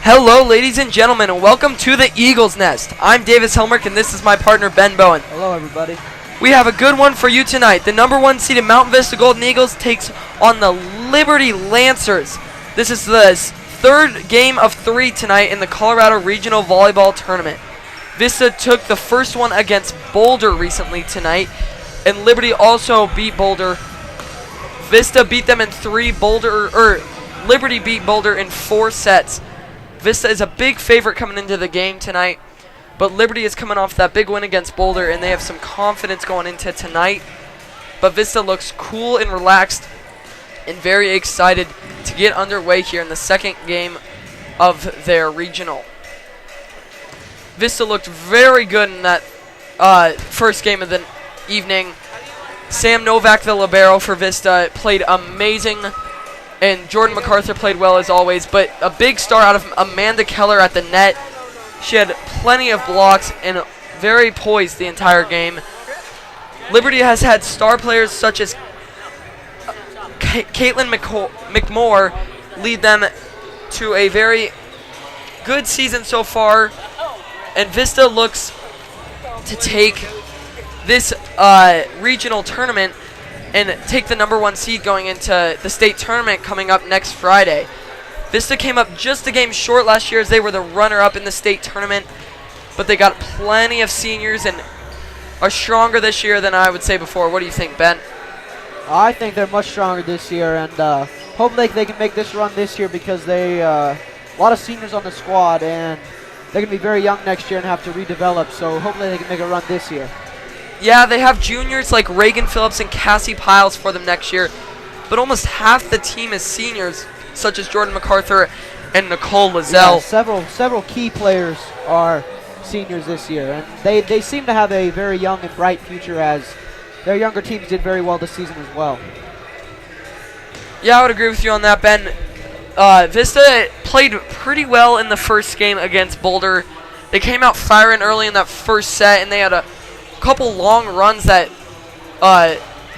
Hello, ladies and gentlemen, and welcome to the Eagle's Nest. I'm Davis Helmerich, and this is my partner, Ben Bowen. Hello, everybody. We have a good one for you tonight. The number 1 seeded Mountain Vista Golden Eagles takes on the Liberty Lancers. This is the third game of 3 tonight in the Colorado Regional Volleyball Tournament. Vista took the first one against Boulder recently tonight, and Liberty also beat Boulder. Vista beat them in 3. Liberty beat Boulder in 4 sets. Vista is a big favorite coming into the game tonight, but Liberty is coming off that big win against Boulder, and they have some confidence going into tonight. But Vista looks cool and relaxed and very excited to get underway here in the second game of their regional. Vista looked very good in that first game of the evening. Sam Novak, the libero for Vista, played amazing. And Jordan MacArthur played well as always, but a big star out of Amanda Keller at the net. She had plenty of blocks and very poised the entire game. Liberty has had star players such as Caitlin McMore lead them to a very good season so far, and Vista looks to take this regional tournament and take the number 1 seed going into the state tournament coming up next Friday. Vista came up just a game short last year as they were the runner-up in the state tournament, but they got plenty of seniors and are stronger this year than I would say before. What do you think, Ben? I think they're much stronger this year, and hopefully they can make this run this year because they a lot of seniors on the squad, and they're going to be very young next year and have to redevelop, so hopefully they can make a run this year. Yeah, they have juniors like Reagan Phillips and Cassie Piles for them next year, but almost half the team is seniors, such as Jordan MacArthur and Nicole Lizelle. Yeah, several key players are seniors this year, and they seem to have a very young and bright future as their younger teams did very well this season as well. Yeah, I would agree with you on that, Ben. Vista played pretty well in the first game against Boulder. They came out firing early in that first set, and they had a couple long runs that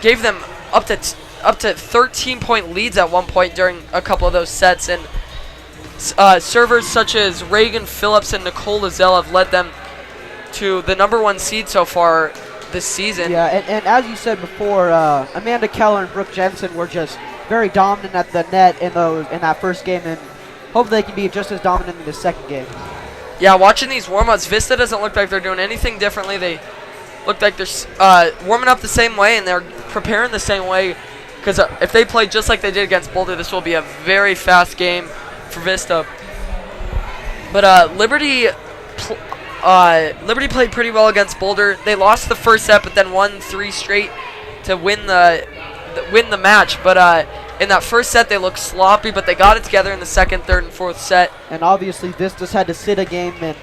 gave them up to 13-point leads at one point during a couple of those sets, and servers such as Reagan Phillips and Nicole Lizelle have led them to the number 1 seed so far this season. Yeah, and as you said before, Amanda Keller and Brooke Jensen were just very dominant at the net in that first game, and hopefully they can be just as dominant in the second game. Yeah, watching these warm-ups, Vista doesn't look like they're doing anything differently. They look like they're warming up the same way, and they're preparing the same way, because if they play just like they did against Boulder, this will be a very fast game for Vista. But Liberty played pretty well against Boulder. They lost the first set, but then won 3 straight to win the match. But in that first set, they looked sloppy, but they got it together in the second, third, and fourth set. And obviously, Vista's had to sit a game, and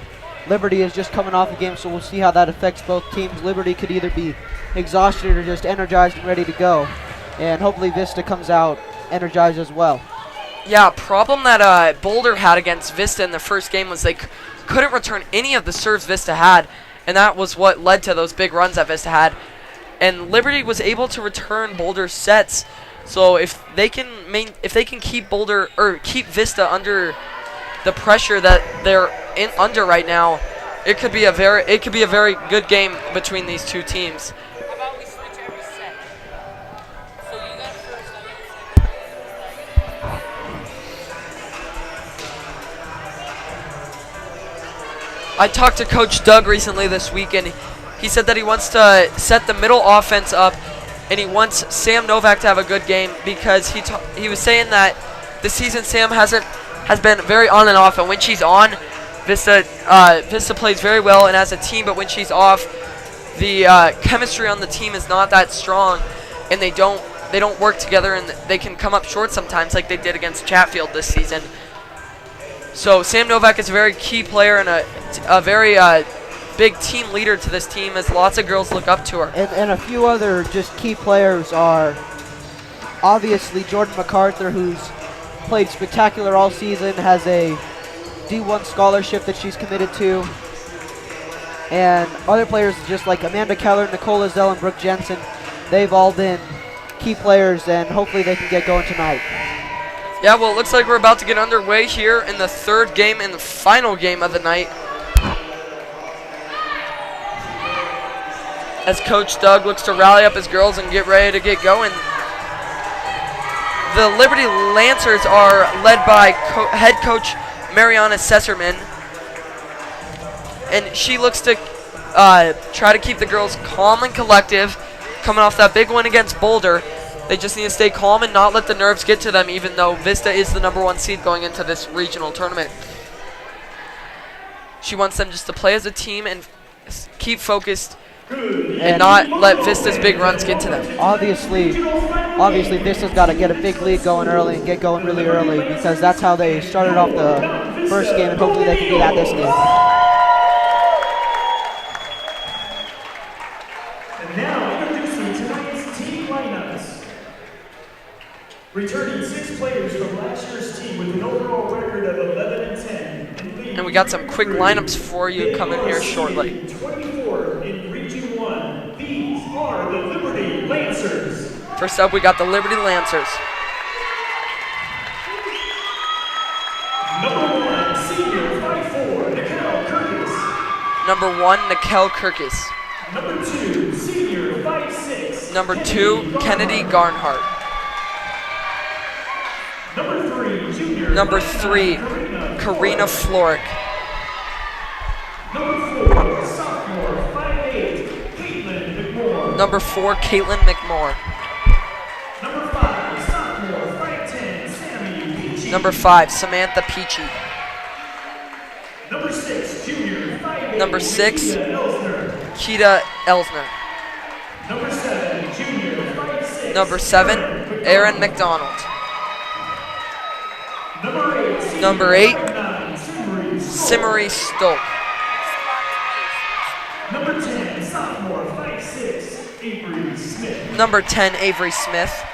Liberty is just coming off a game, so we'll see how that affects both teams. Liberty could either be exhausted or just energized and ready to go. And hopefully Vista comes out energized as well. Yeah, problem that Boulder had against Vista in the first game was they couldn't return any of the serves Vista had, and that was what led to those big runs that Vista had. And Liberty was able to return Boulder's sets, so if they can keep keep Vista under the pressure that they're under right now, it could be a very good game between these two teams. I talked to Coach Doug recently this week, and he said that he wants to set the middle offense up, and he wants Sam Novak to have a good game because he was saying that this season Sam has been very on and off, and when she's on, Vista plays very well and as a team, but when she's off, the chemistry on the team is not that strong, and they don't work together, and they can come up short sometimes like they did against Chatfield this season. So Sam Novak is a very key player and a very big team leader to this team, as lots of girls look up to her. And a few other just key players are obviously Jordan MacArthur, who's played spectacular all season, has a D1 scholarship that she's committed to. And other players just like Amanda Keller, Nicole Lizelle, and Brooke Jensen, they've all been key players, and hopefully they can get going tonight. Yeah, well, it looks like we're about to get underway here in the third game and the final game of the night. As Coach Doug looks to rally up his girls and get ready to get going. The Liberty Lancers are led by head coach Mariana Sesserman. And she looks to try to keep the girls calm and collective. Coming off that big win against Boulder, they just need to stay calm and not let the nerves get to them, even though Vista is the #1 seed going into this regional tournament. She wants them just to play as a team and keep focused and not let Vista's big runs get to them. Obviously Vista's got to get a big lead going early and get going really early, because that's how they started off the first game, and hopefully they can do that this game. And now introducing tonight's team lineups. Returning 6 players from last year's team with an overall record of 11-10. And we got some quick lineups for you coming here shortly. 24 in Region 1. These are the Liberty Lancers. First up, we got the Liberty Lancers. Number 1, senior 5'4", Nikel Kirkus. Number 1, Nikel Kirkus. Number 2, senior 5'6". Number 2, Kennedy Garnhart. Number 3, junior. Number 3, Karina Florick. Number 4, sophomore 5'8", Caitlin McMore. Number 4, Caitlin McMore. Number 5, sophomore 5'10", Sammy Peachy. Number 5, Samantha Peachy. Number 6, junior 5'8", Number 6, Keita Elsner. Keita Elsner. Number 7, junior 5'6". Number 7, Aaron McDonald. Number 8, Simmery Stolk. Number 10, sophomore 5'6", Avery Smith. Number 10, Avery Smith.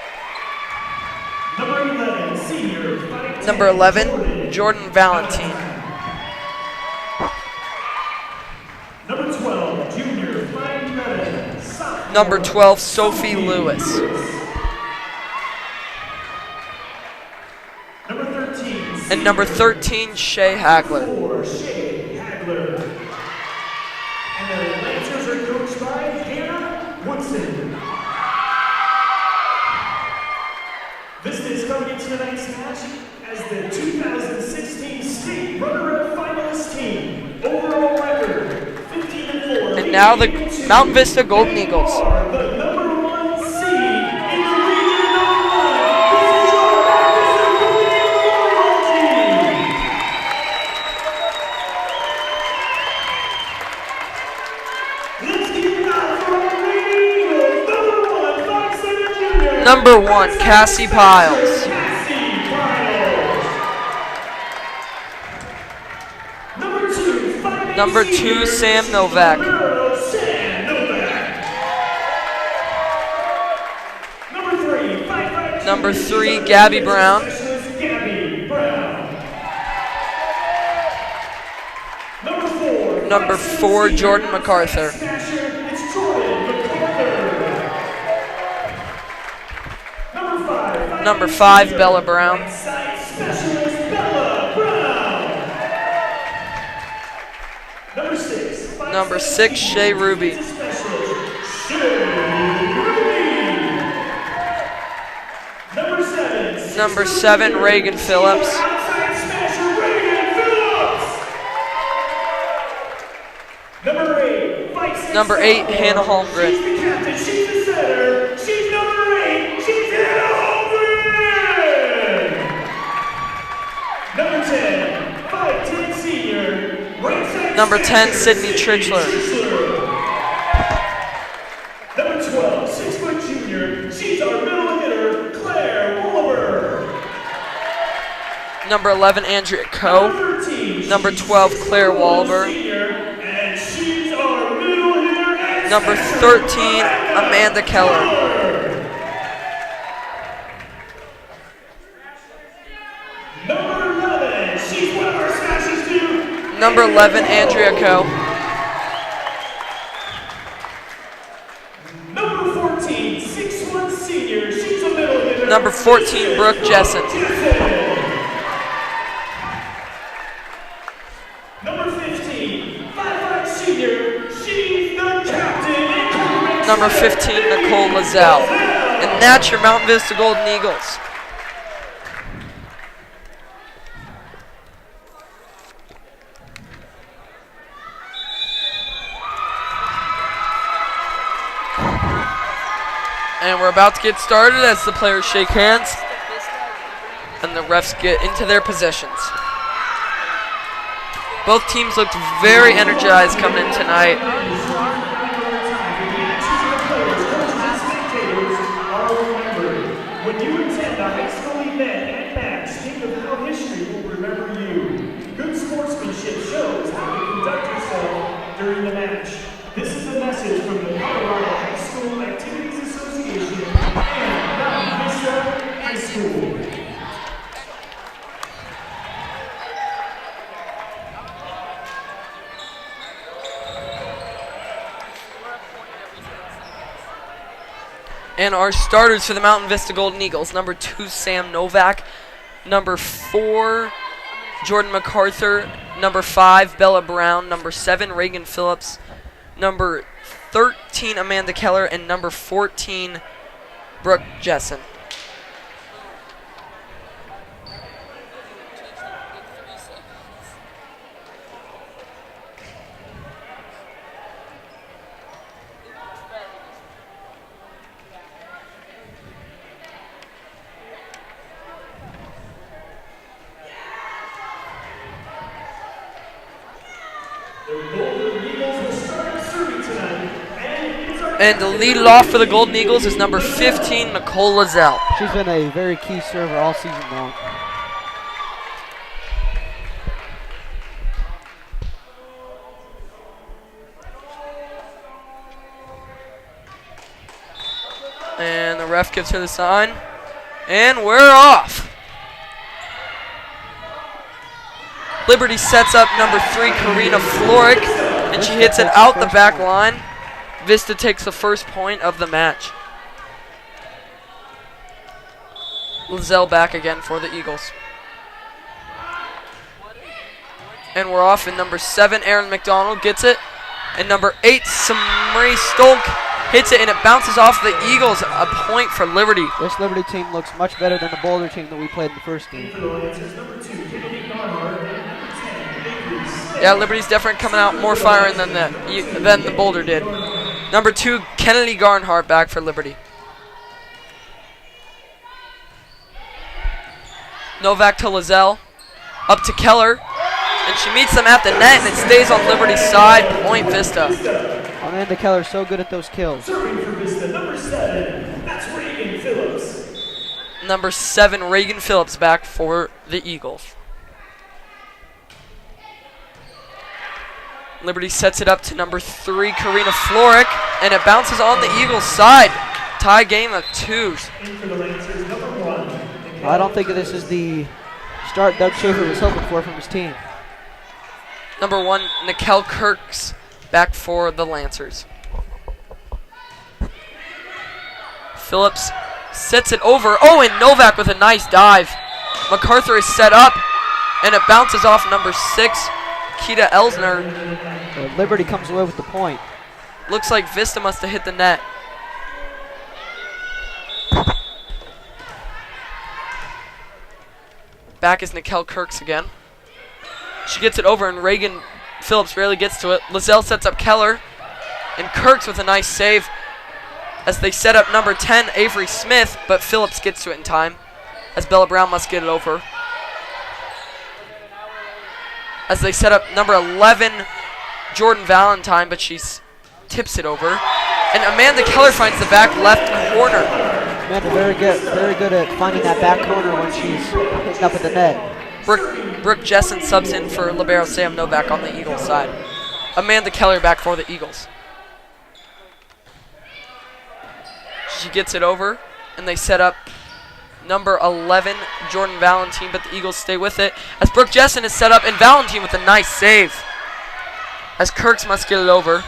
Number 11, senior 5'10", Number 11, Jordan Valentine. Number 12, junior 5'11", sophomore. Number 12, Sophie Lewis. Number 13, And number 13, Shay Hagler. Shay Hagler. And the Lancers are coached by Hannah Woodson. Vista is coming into tonight's match as the 2016 state runner-up finalist team. Overall record, 15-4. And now the Mount Vista Golden Eagles. Are the number 1 seed in the region number 1. This is your Vista Golden Eagle volleyball team. Let's give it up for our Lady Eagles, number 1, 5'7" junior. Number 1, Cassie Piles. Cassie Piles. Number 2, 5'8" Number 2, senior, Sam Novak. Sam Novak. Number 3, 5'5" Number junior, 3, she's Gabby our Brown. specialist, Gabby Brown. Number 4, Number 4, Jordan MacArthur. It's Jordan MacArthur. Number 5, Bella Brown. Side specialist Bella Brown. Number 6, Shay Ruby. Specialist Shay Ruby. Number 7, Reagan Phillips. Outside smasher Reagan Phillips. Number 8, Hannah Holmgren. She's the captain. She's the setter. She's number 8. She's Hannah Holmgren. Number 10, 5'10" senior. Right side Number 10, smasher, Sydney Trichler. Number 12, 6' junior. She's our middle hitter, Claire Wolver. Number 11, Andrea Coe. Number 13, Number 12, Claire Wolver. senior, and she's our middle hitter and Number smasher, 13, Amanda Keller. Number 11, she's one of our smashers too. Number 11, Andrea Coe. Number 14, 6'1" senior. She's a middle hitter. Number 14, Brooke Jessen. Jessen. number 15, Nicole Lazelle. And that's your Mountain Vista Golden Eagles. And we're about to get started as the players shake hands and the refs get into their positions. Both teams looked very energized coming in tonight. When you attend a high school event and match, think of how history will remember you. Good sportsmanship shows how you conduct yourself during the match. This is a message from the Colorado High School Activities Association and Mountain Vista High School. And our starters for the Mountain Vista Golden Eagles, number 2, Sam Novak, number 4, Jordan MacArthur, number 5, Bella Brown, number 7, Reagan Phillips, number 13, Amanda Keller, and number 14, Brooke Jessen. And the lead off for the Golden Eagles is number 15, Nicole Lazelle. She's been a very key server all season long. And the ref gives her the sign. And we're off. Liberty sets up number 3, Karina Florick, and she hits it out the back line. Vista takes the first point of the match. Lazelle back again for the Eagles. And we're off, and number 7, Erin McDonald gets it. And number 8, Marie Stolk hits it, and it bounces off the Eagles. A point for Liberty. This Liberty team looks much better than the Boulder team that we played in the first game. Yeah, Liberty's definitely coming out more firing than the Boulder did. Number 2, Kennedy Garnhart back for Liberty. Novak to Lazelle. Up to Keller. And she meets them at the net, and it stays on Liberty's side. Point Vista. Amanda Keller's so good at those kills. Serving for Vista, number 7, that's Reagan Phillips. Number 7, Reagan Phillips back for the Eagles. Liberty sets it up to number 3, Karina Florick, and it bounces on the Eagles' side. Tie game of 2s. I don't think this is the start Doug Schaefer was hoping for from his team. Number 1, Nikel Kirks back for the Lancers. Phillips sets it over. Oh, and Novak with a nice dive. MacArthur is set up, and it bounces off number 6, Keita Elsner. Liberty comes away with the point. Looks like Vista must have hit the net. Back is Nikel Kirks again. She gets it over, and Reagan Phillips rarely gets to it. Lazelle sets up Keller, and Kirks with a nice save as they set up number 10, Avery Smith, but Phillips gets to it in time as Bella Brown must get it over. As they set up number 11, Jordan Valentine, but she tips it over. And Amanda Keller finds the back left corner. Amanda very good at finding that back corner when she's hitting up at the net. Brooke Jessen subs in for libero Sam Novak on the Eagles side. Amanda Keller back for the Eagles. She gets it over, and they set up number 11, Jordan Valentine, but the Eagles stay with it. As Brooke Jessen is set up, and Valentine with a nice save. As Kirks must get it over.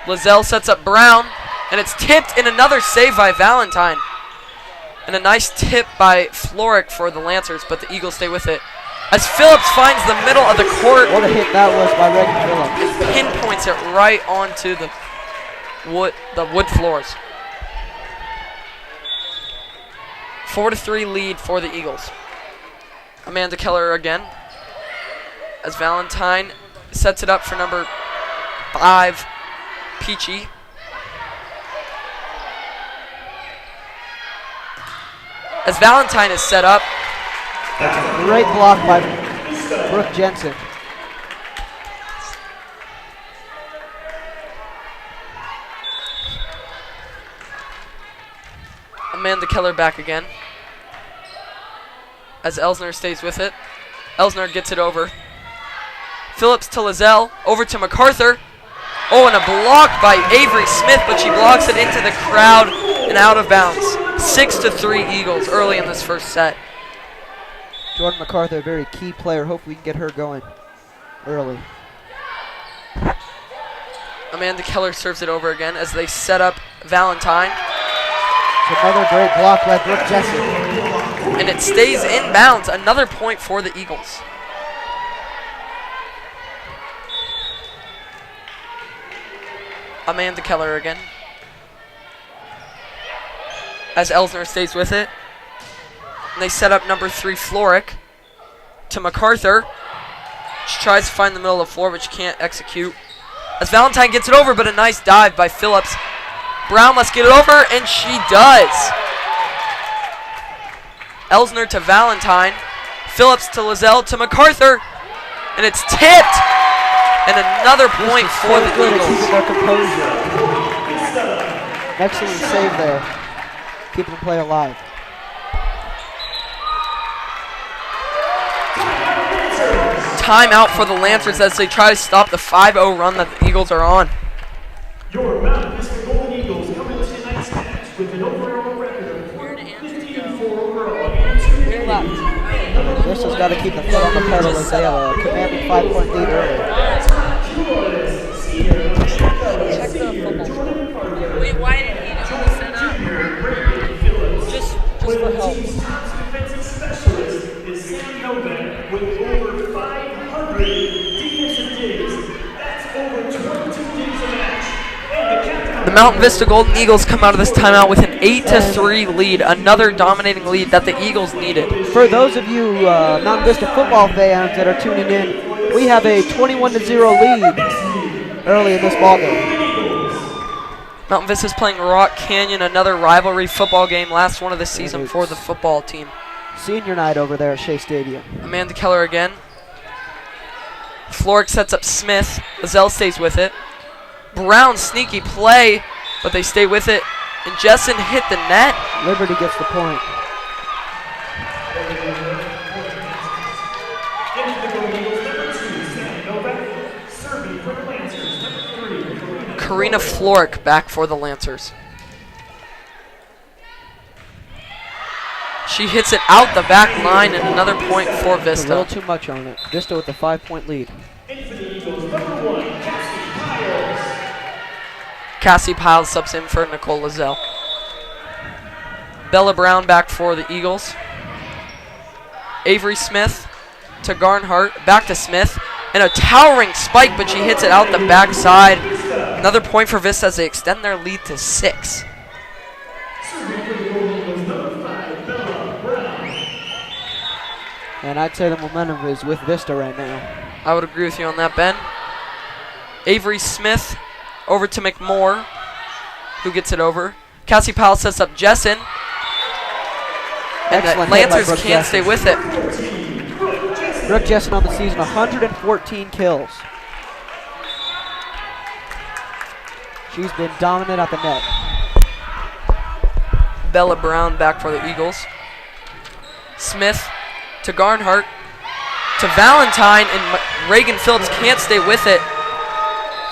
Lazelle sets up Brown, and it's tipped, and another save by Valentine. And a nice tip by Florick for the Lancers, but the Eagles stay with it. As Phillips finds the middle of the court. What a hit that was by Reagan Phillips. Pinpoints it right onto the the wood floors. 4-3 lead for the Eagles. Amanda Keller again, as Valentine sets it up for number 5, Peachy. As Valentine is set up. Great block by Brooke Jensen. Amanda Keller back again, as Elsner stays with it. Elsner gets it over. Phillips to Lizelle, over to MacArthur. Oh, and a block by Avery Smith, but she blocks it into the crowd and out of bounds. 6-3 Eagles early in this first set. Jordan MacArthur, a very key player. Hopefully we can get her going early. Amanda Keller serves it over again as they set up Valentine. Another great block by Brooke Jensen. And it stays in bounds. Another point for the Eagles. Amanda Keller again, as Elsner stays with it. And they set up number 3, Floric, to MacArthur. She tries to find the middle of the floor, but she can't execute. As Valentine gets it over, but a nice dive by Phillips. Brown must get it over, and she does. Elsner to Valentine. Phillips to Lizelle to MacArthur. And it's tipped. And another point for the Eagles. Keeping their composure. Excellent save there. Keeping the play alive. Timeout for the Lancers as they try to stop the 5-0 run that the Eagles are on. Your Mount Vista Golden Eagles come into tonight's match with an overall record of 15-4 overall and 2 games. Vista's got to keep the foot on the pedal as they have a commanding 5-point lead early. Check the football. Wait, why did he just set up? Just for help. Defensive specialist is Sam Novak with over 500 defensive digs. That's over 22 digs a match. The Mountain Vista Golden Eagles come out of this timeout with an 8-3 lead, another dominating lead that the Eagles needed. For those of you Mountain Vista football fans that are tuning in, we have a 21-0 lead early in this ballgame. Mountain Vista's playing Rock Canyon, another rivalry football game, last one of the season for the football team. Senior night over there at Shea Stadium. Amanda Keller again. Floric sets up Smith. Lizelle stays with it. Brown, sneaky play, but they stay with it. And Jessen hit the net. Liberty gets the point. Karina Floric back for the Lancers. She hits it out the back line and another point for A Vista. little too much on it. Vista with the 5-point lead. Cassie Piles subs in for Nicole Lizelle. Bella Brown back for the Eagles. Avery Smith to Garnhart, back to Smith, and a towering spike, but she hits it out the backside. Another point for Vista as they extend their lead to 6. And I'd say the momentum is with Vista right now. I would agree with you on that, Ben. Avery Smith over to McMore, who gets it over. Cassie Powell sets up Jessen. And the Excellent hit by Lancers Brooke can't Jessen. stay with it. Brooke Jessen on the season, 114 kills. She's been dominant at the net. Bella Brown back for the Eagles. Smith to Garnhart to Valentine, and Reagan Phillips can't stay with it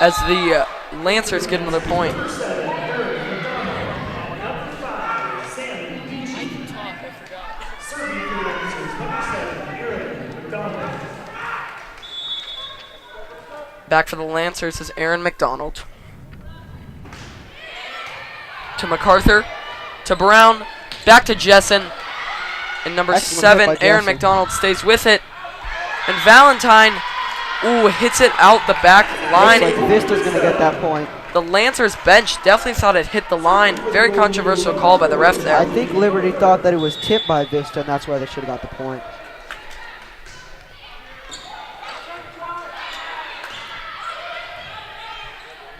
as the Lancers get another point. Back for the Lancers is Aaron McDonald. To MacArthur, to Brown, back to Jessen, and number Excellent hit 7, by Aaron Jessen. McDonald stays with it, and Valentine, hits it out the back line. Looks like Vista's going to get that point. The Lancers bench definitely thought it hit the line. Very controversial call by the ref there. I think Liberty thought that it was tipped by Vista, and that's why they should have got the point.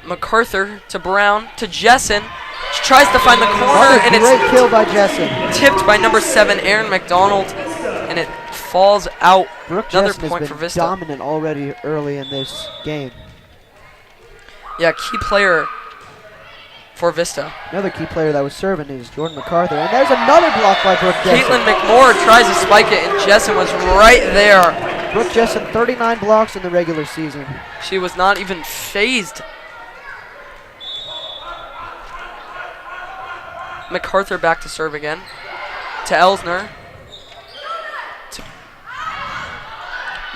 MacArthur to Brown to Jessen. She tries to find the corner, and Great it's kill by Jessen. tipped by number 7, Aaron McDonald, and it falls out. Brooke Another Jessen point has for been Vista. dominant already early in this game. Yeah, key player for Vista. Another key player that was serving is Jordan MacArthur. And there's another block by Brooke Jessen. Caitlin McMorrow tries to spike it, and Jessen was right there. Brooke Jessen, 39 blocks in the regular season. She was not even phased. MacArthur back to serve again. To Elsner.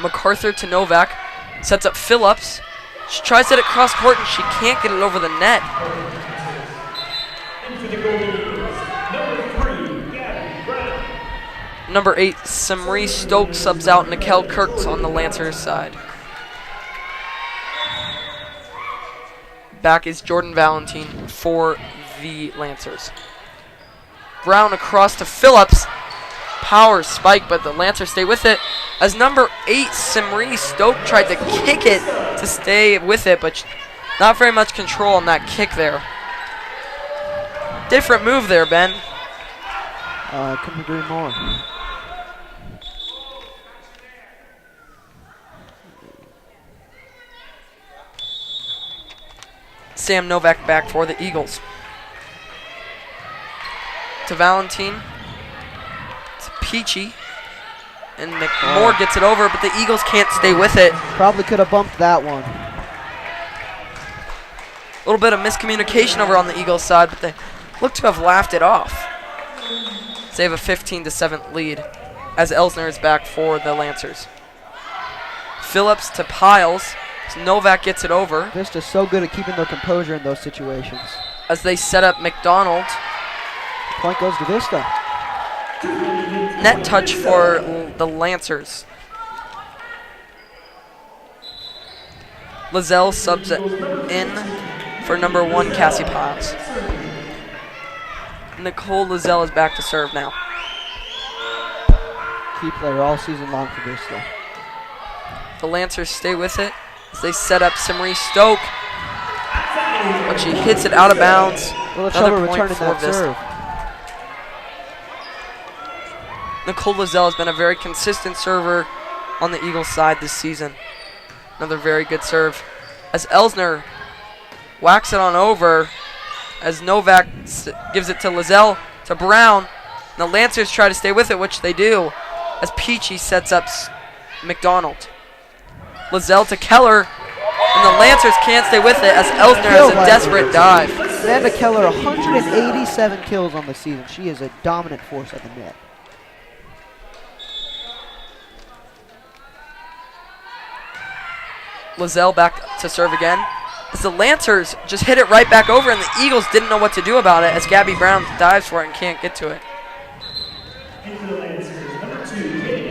MacArthur to Novak. Sets up Phillips. She tries to hit it cross court, and she can't get it over the net. Number 8, Samri Stokes subs out. Nikel Kirks on the Lancers side. Back is Jordan Valentine for the Lancers. Brown across to Phillips. Power spike, but the Lancers stay with it. As number 8, Samri Stoke tried to kick it to stay with it, but not very much control on that kick there. Different move there, Ben. I couldn't agree more. Sam Novak back for the Eagles. To Valentine. To Peachy. And McMorrow gets it over, but the Eagles can't stay with it. Probably could have bumped that one. A little bit of miscommunication over on the Eagles side, but they look to have laughed it off. So they have a 15-7 lead as Elsner is back for the Lancers. Phillips to Piles. So Novak gets it over. Vista's so good at keeping their composure in those situations. As they set up McDonald. Point goes to Vista. Net touch for the Lancers. Lizelle subs it in for number 1, Cassie Piles. Nicole Lizelle is back to serve now. Key player all season long for Vista. The Lancers stay with it as they set up Simri Stoke. But she hits it out of bounds. Well, Another point returning for that Vista. serve. Nicole Lizelle has been a very consistent server on the Eagles side this season. Another very good serve. As Elsner whacks it on over. As Novak gives it to Lizelle, to Brown. And the Lancers try to stay with it, which they do. As Peachy sets up McDonald. Lizelle to Keller. And the Lancers can't stay with it as Elsner has a desperate dive. Amanda Keller, 187 kills on the season. She is a dominant force at the net. Lizelle back to serve again. As the Lancers just hit it right back over, and the Eagles didn't know what to do about it as Gabby Brown dives for it and can't get to it.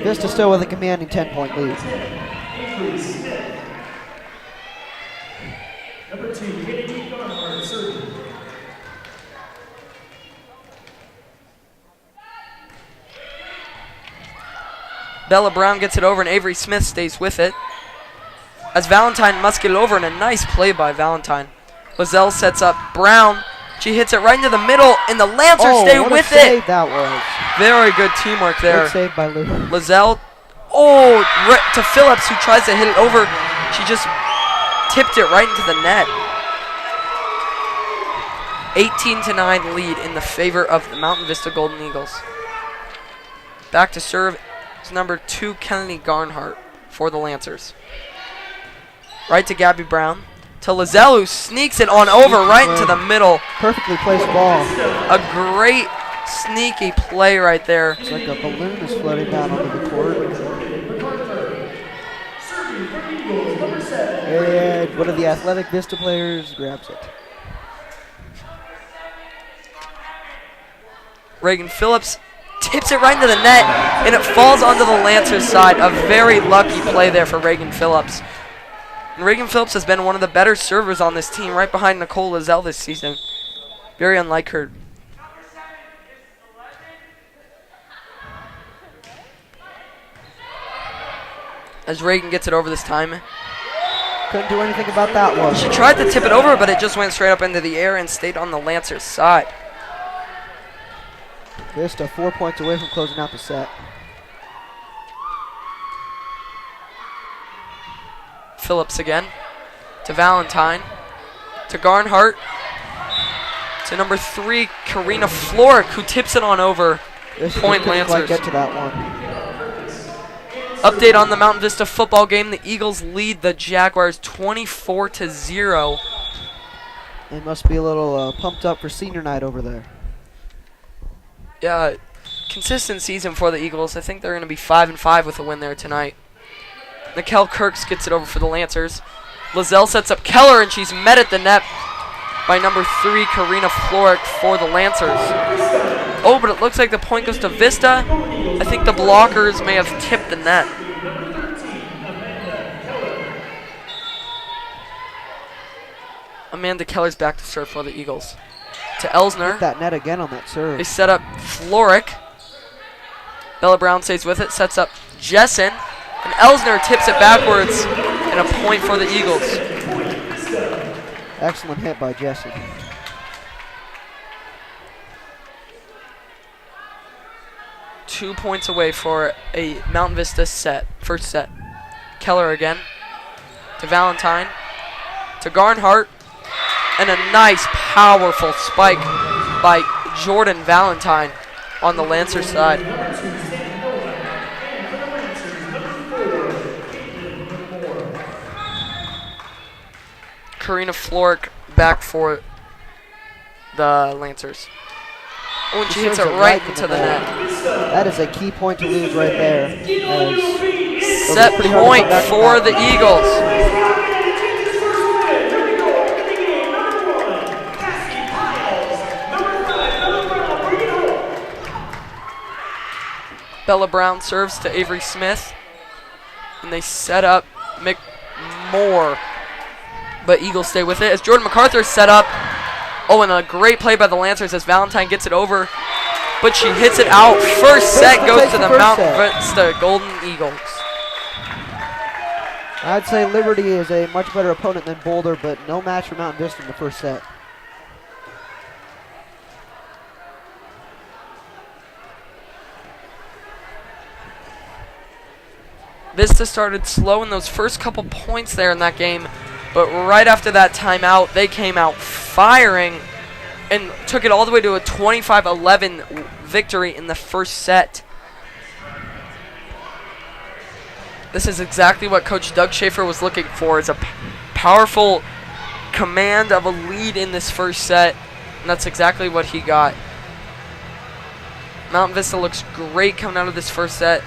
Vista still with a commanding 10-point lead. Number 2, Kennedy Garnhart serving. Bella Brown gets it over, and Avery Smith stays with it. As Valentine must get it over, and a nice play by Valentine. Lizelle sets up Brown. She hits it right into the middle, and the Lancers stay what with a save it. that was. Very good teamwork there. Good save by Lou. Lizelle, to Phillips, who tries to hit it over. She just tipped it right into the net. 18-9 lead in the favor of the Mountain Vista Golden Eagles. Back to serve is number 2, Kennedy Garnhart for the Lancers. Right to Gabby Brown. To Lizelle, who sneaks it on over right into the middle. Perfectly placed ball. A great sneaky play right there. It's like a balloon is floating down onto the court. And one of the athletic Vista players grabs it. Reagan Phillips tips it right into the net, and it falls onto the Lancers side. A very lucky play there for Reagan Phillips. And Reagan Phillips has been one of the better servers on this team, right behind Nicole Lizelle this season. Very unlike her. As Reagan gets it over this time. Couldn't do anything about that one. She tried to tip it over, but it just went straight up into the air and stayed on the Lancers' side. Vista 4 points away from closing out the set. Phillips again. To Valentine. To Garnhart. To number 3, Karina Floric, who tips it on over. Point Couldn't quite Lancers. get to that one. Update on the Mountain Vista football game. The Eagles lead the Jaguars 24-0. They must be a little pumped up for senior night over there. Yeah, consistent season for the Eagles. I think they're going to be 5-5 with a win there tonight. Nikel Kirks gets it over for the Lancers. Lizelle sets up Keller, and she's met at the net by number 3, Karina Floric, for the Lancers. Oh, but it looks like the point goes to Vista. I think the blockers may have tipped the net. Amanda Keller's back to serve for the Eagles. To Elsner. Hit that net again on that serve. They set up Floric. Bella Brown stays with it, sets up Jessen. And Elsner tips it backwards, and a point for the Eagles. Excellent hit by Jesse. Two points away for a Mountain Vista set, first set. Keller again. To Valentine. To Garnhart. And a nice, powerful spike by Jordan Valentine on the Lancer side. Karina Floric back for the Lancers. Oh, and she hits it right into the net. That is a key point to lose right there. Set point for the Eagles. Bella Brown serves to Avery Smith. And they set up McMoore. But Eagles stay with it as Jordan MacArthur set up. Oh, and a great play by the Lancers as Valentine gets it over. But she hits it out. First set goes to the Mountain Vista Golden Eagles. I'd say Liberty is a much better opponent than Boulder, but no match for Mountain Vista in the first set. Vista started slow in those first couple points there in that game, but right after that timeout, they came out firing and took it all the way to a 25-11 victory in the first set. This is exactly what Coach Doug Schaefer was looking for, is a powerful command of a lead in this first set, and that's exactly what he got. Mountain Vista looks great coming out of this first set.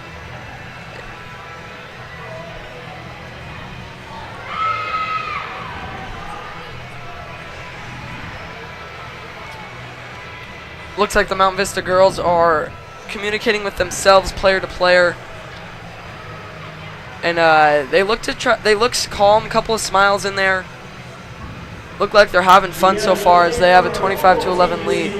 Looks like the Mountain Vista girls are communicating with themselves, player to player, and they look calm. Couple of smiles in there. Look like they're having fun so far as they have a 25-11 lead.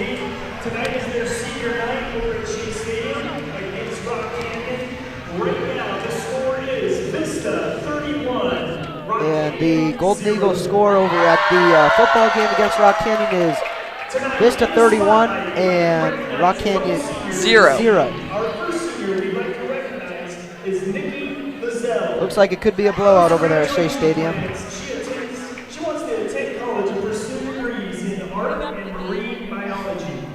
Tonight is their senior night over at Shea Stadium against Rock Canyon. Right now, the score is Vista 31. And the Golden Eagles score over at the football game against Rock Canyon is Vista 31 and Rock Canyon 0. Our first senior we'd like to recognize is Nikki Lizelle. Looks like it could be a blowout over there at Shea Stadium. She wants to attend college and pursue degrees in art and marine biology.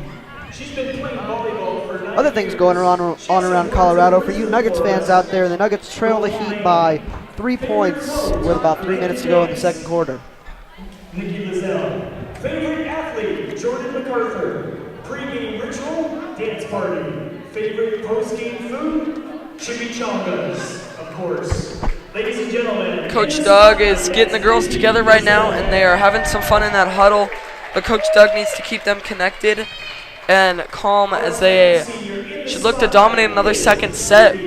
She's been playing volleyball for 9 Other things going on around Colorado for you Nuggets fans out there. The Nuggets trail the Heat by 3 points with about 3 minutes to go in the second quarter. Nikki Lizelle. Favorite athlete, Jordan MacArthur. Pre-game ritual, dance party. Favorite post-game food, chimichangas, of course. Ladies and gentlemen. Coach Doug is getting the girls together right now, and they are having some fun in that huddle. But Coach Doug needs to keep them connected and calm as they should look to dominate another second set.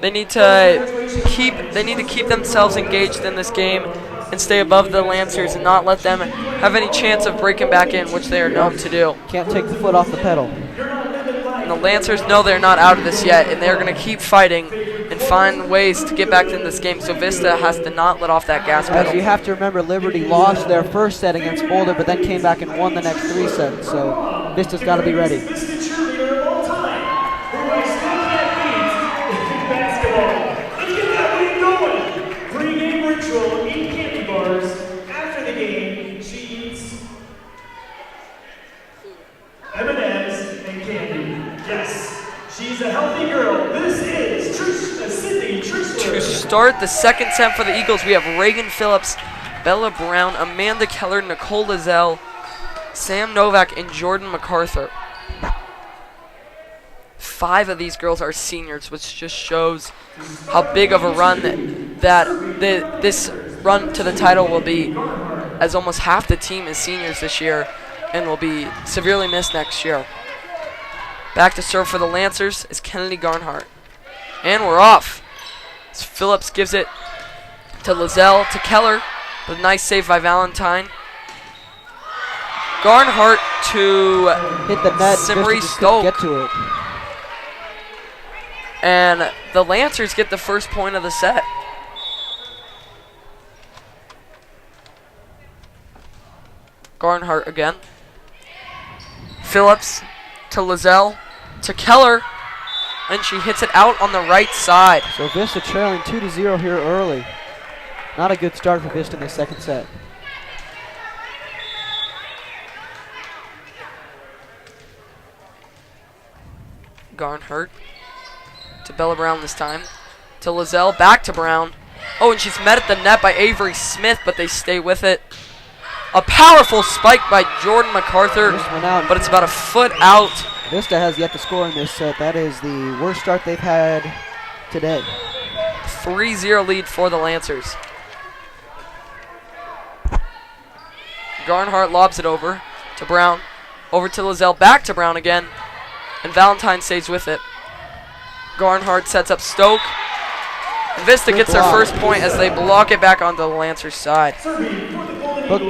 They need to they need to keep themselves engaged in this game and stay above the Lancers and not let them have any chance of breaking back in, which they are known to do. Can't take the foot off the pedal. And the Lancers know they're not out of this yet, and they're going to keep fighting and find ways to get back into this game. So Vista has to not let off that gas pedal. As you have to remember, Liberty lost their first set against Boulder, but then came back and won the next 3 sets. So Vista's got to be ready. M&M's and candy. Yes, she's a healthy girl. This is Sydney Trishler. To start the second set for the Eagles, we have Reagan Phillips, Bella Brown, Amanda Keller, Nicole Lizelle, Sam Novak, and Jordan MacArthur. 5 of these girls are seniors, which just shows how big of a run this run to the title will be, as almost half the team is seniors this year and will be severely missed next year. Back to serve for the Lancers is Kennedy Garnhart. And we're off. As Phillips gives it to Lizelle, to Keller, with a nice save by Valentine. Garnhart to Hit the net. Simri Vista just couldn't Stoke. get to it. And the Lancers get the first point of the set. Garnhart again. Phillips to Lizelle, to Keller, and she hits it out on the right side. So Vista trailing 2-0 here early. Not a good start for Vista in the second set. Garnhart to Bella Brown this time. To Lizelle, back to Brown. Oh, and she's met at the net by Avery Smith, but they stay with it. A powerful spike by Jordan MacArthur, This one out. but it's about a foot out. Vista has yet to score in this set. That is the worst start they've had today. 3-0 lead for the Lancers. Garnhart lobs it over to Brown. Over to Lizelle, back to Brown again. And Valentine stays with it. Garnhart sets up Stoke. And Vista gets their first point as they block it back onto the Lancers side. Brooke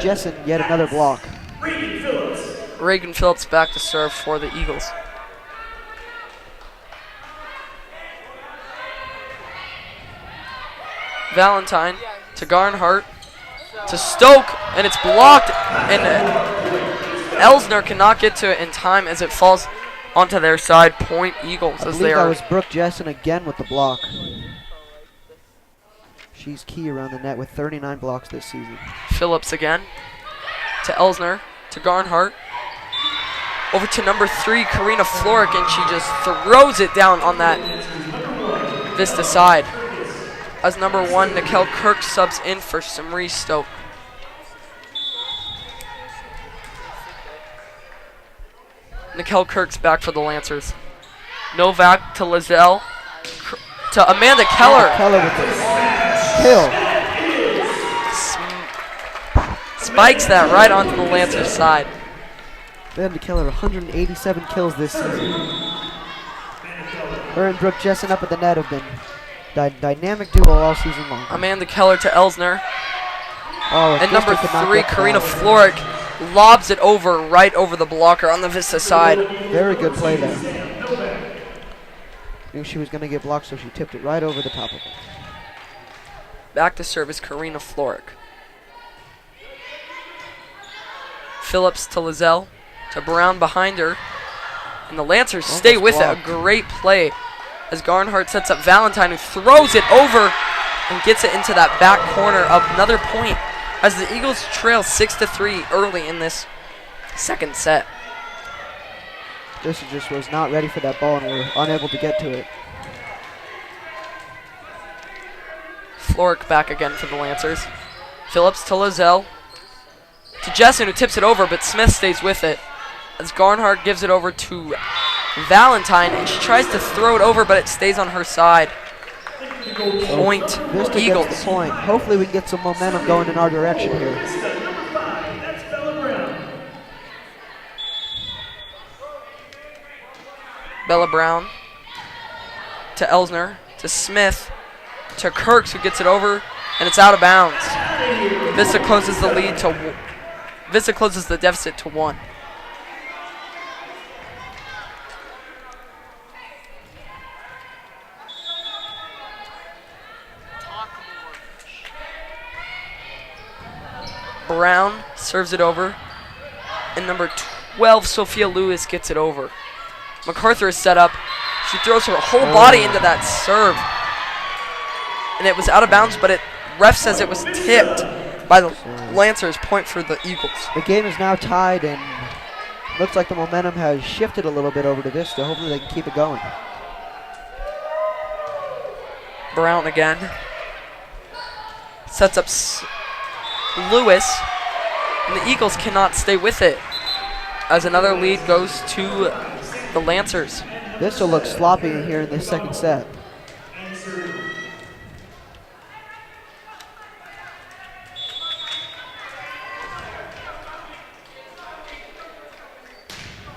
Jessen, yet another block. Reagan Phillips back to serve for the Eagles. Valentine to Garnhart to Stoke, and it's blocked, and Elsner cannot get to it in time as it falls onto their side. Point Eagles I as believe they that are. was Brooke Jessen again with the block. She's key around the net with 39 blocks this season. Phillips again to Elsner to Garnhart. Over to number 3, Karina Florick, and she just throws it down on that Vista side. As number 1, Nikel Kirk subs in for Simri Stoke. Nikel Kirk's back for the Lancers. Novak to Lizelle, to Amanda Keller. Keller with the kill. Spikes that right onto the Lancers side. Amanda Keller, 187 kills this season. Her and Brooke Jessen up at the net have been dynamic duo all season long. Amanda Keller to Elsner. Oh, And number Vista could not 3, get to Karina that. Florick, lobs it over, right over the blocker on the Vista side. Very good play there. Knew she was going to get blocked, so she tipped it right over the top of it. Back to service, Karina Florick. Phillips to Lizelle, to Brown behind her. And the Lancers stay with it. A great play as Garnhart sets up Valentine, who throws it over and gets it into that back corner. Another point as the Eagles trail 6-3 early in this second set. Vista just was not ready for that ball and were unable to get to it. Florick back again for the Lancers. Phillips to Lizelle, to Jessen, who tips it over, but Smith stays with it. As Garnhart gives it over to Valentine, and she tries to throw it over, but it stays on her side. Point Vista Eagles. gets the point. Hopefully we can get some momentum going in our direction here. Bella Brown to Elsner, to Smith, to Kirks, who gets it over, and it's out of bounds. Vista closes the lead to Vista closes the deficit to 1. Brown serves it over, and number 12, Sophia Lewis, gets it over. MacArthur is set up. She throws her whole body into that serve, and it was out of bounds, but ref says it was tipped by the Lancers. Point for the Eagles. The game is now tied, and looks like the momentum has shifted a little bit over to Vista. Hopefully they can keep it going. Brown again. Sets up Lewis, and the Eagles cannot stay with it as another lead goes to the Lancers. Vista looks sloppy here in this second set.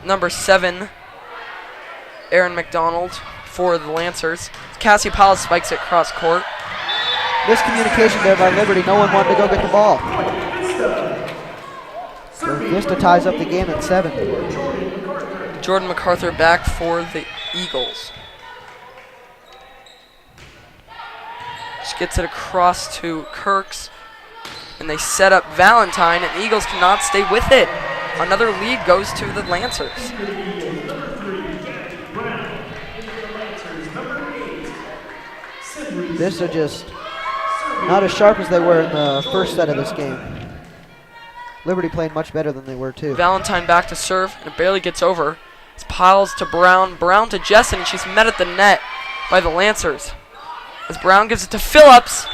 Number 7, Aaron McDonald for the Lancers. Cassie Powell spikes it cross court. Miscommunication there by Liberty. No one wanted to go get the ball. So Vista ties up the game at 7. Jordan MacArthur back for the Eagles. She gets it across to Kirks, and they set up Valentine, and the Eagles cannot stay with it. Another lead goes to the Lancers. Vista just not as sharp as they were in the first set of this game. Liberty playing much better than they were too. Valentine back to serve, and it barely gets over. It's Piles to Brown, Brown to Jessen, and she's met at the net by the Lancers. As Brown gives it to Phillips.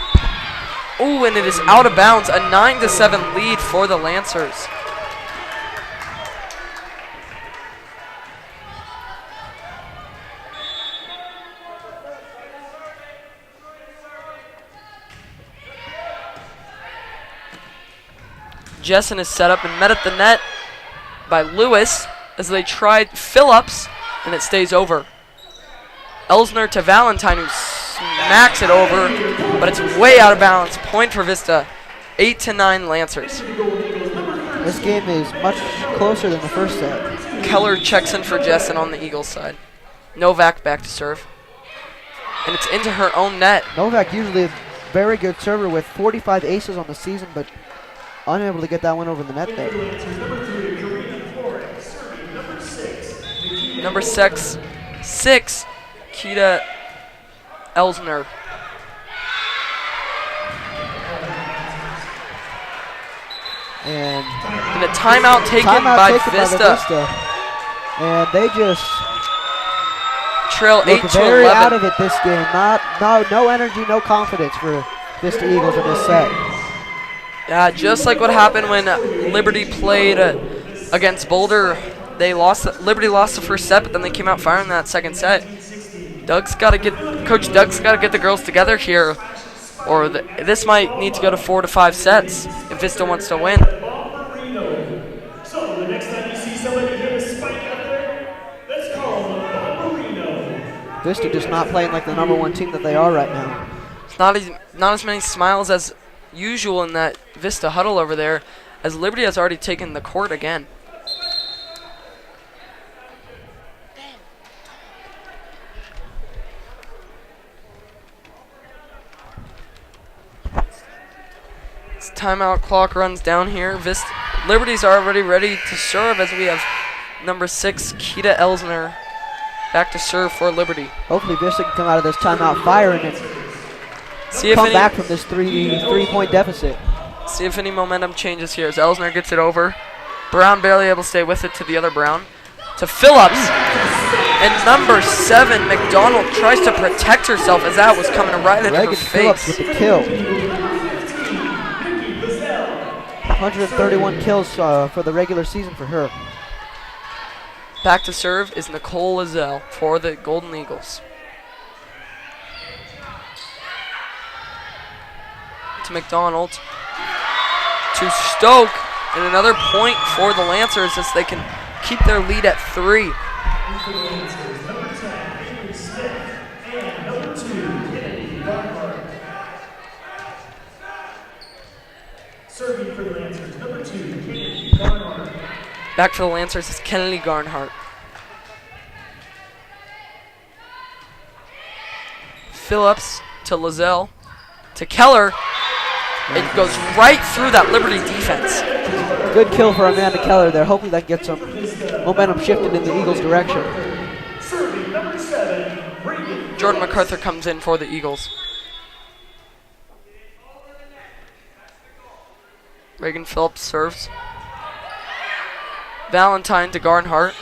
Ooh, and it is out of bounds. A 9-7 lead for the Lancers. Jessen is set up and met at the net by Lewis as they tried Phillips, and it stays over. Elsner to Valentine, who smacks it over, but it's way out of bounds. Point for Vista. 8-9 Lancers. This game is much closer than the first set. Keller checks in for Jessen on the Eagles side. Novak back to serve. And it's into her own net. Novak usually a very good server with 45 aces on the season, but unable to get that one over the net there. Number 6, Kita Elsner. And a timeout taken by Vista. And they just trail 8 look to very 11. out of it this game. No energy, no confidence for Vista Eagles in this set. Yeah, just like what happened when Liberty played against Boulder. Liberty lost the first set, but then they came out firing that second set. Coach Doug's got to get the girls together here, or this might need to go to 4 to 5 sets if Vista wants to win. So the next time you see somebody hit a spike out there, let's call them a Bomberino. Vista just not playing like the #1 team that they are right now. It's not as many smiles as usual in that Vista huddle over there, as Liberty has already taken the court again. This timeout clock runs down here. Liberty's already ready to serve as we have number 6, Kita Elsner, back to serve for Liberty. Hopefully Vista can come out of this timeout firing and come back from this three-point deficit. See if any momentum changes here as Elsner gets it over. Brown barely able to stay with it to the other Brown. To Phillips. And number 7, McDonald, tries to protect herself as that was coming right into her Phillips face. with the kill. 131 kills for the regular season for her. Back to serve is Nicole Lizelle for the Golden Eagles. To McDonald. To Stoke. And another point for the Lancers as they can keep their lead at 3. Number 10, Smith, and number 2, Back for the Lancers is Kennedy Garnhart. Phillips to Lizelle to Keller. It goes right through that Liberty defense. Good kill for Amanda Keller there. Hopefully that gets some momentum shifted in the Eagles' direction. Serving number 7, Reagan. Jordan MacArthur comes in for the Eagles. Reagan Phillips serves. Valentine to Garnhart.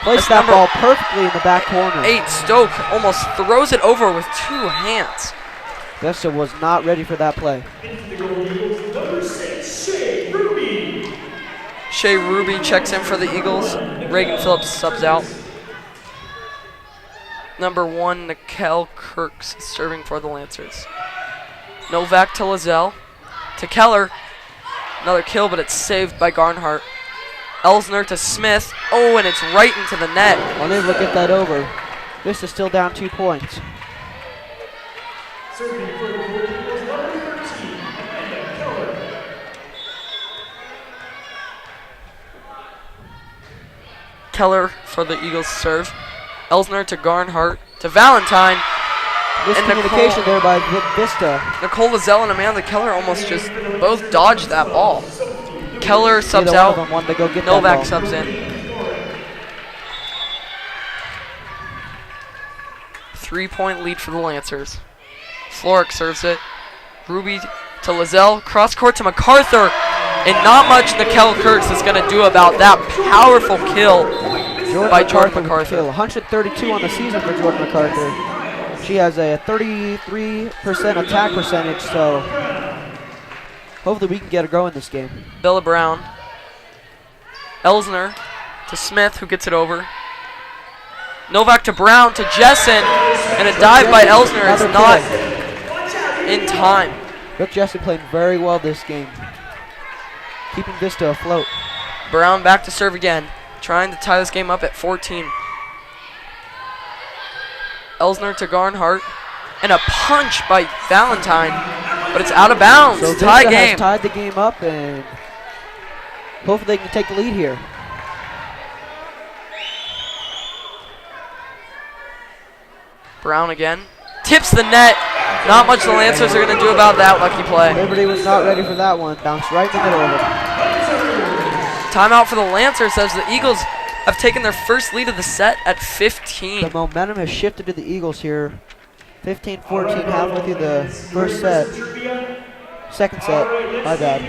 Placed that ball perfectly in the back corner. 8, Stoke almost throws it over with 2 hands. Vista was not ready for that play. Into the goal, Eagles, number 6, Shea Ruby. Shea Ruby checks in for the Eagles. Reagan Phillips subs out. Number 1, Nikel Kirks is serving for the Lancers. Novak to Lizelle. To Keller. Another kill, but it's saved by Garnhart. Elsner to Smith. Oh, and it's right into the net. Unable to get that over. Vista's still down 2 points. Serving for the goal, Eagles, number 13, Amanda Keller. Keller for the Eagles serve. Elsner to Garnhart. To Valentine. Miscommunication there by Vista. Nicole Lizelle and Amanda Keller almost just both dodged that ball. Keller subs Neither out. one of them wanted to go get that Novak ball. subs in. 3-point lead for the Lancers. Floric serves it. Ruby to Lizelle. Cross court to MacArthur. And not much Nikel Kirks is going to do about that powerful kill by Jordan MacArthur. 132 on the season for Jordan MacArthur. She has a 33% attack percentage, so hopefully we can get her going this game. Bella Brown. Elsner to Smith, who gets it over. Novak to Brown to Jessen. And a dive by Elsner is not in time. Brooke Jessen played very well this game, keeping Vista afloat. Brown back to serve again, trying to tie this game up at 14. Elsner to Garnhart. And a punch by Valentine. But it's out of bounds. So Tie Vista game. has tied the game up, and hopefully they can take the lead here. Brown again. Tips the net. Not much the Lancers are going to do about that lucky play. Liberty was not ready for that one. Bounced right in the middle of it. Timeout for the Lancers as the Eagles have taken their first lead of the set at 15. The momentum has shifted to the Eagles here. 15-14, halfway through the first set. Second set, my bad.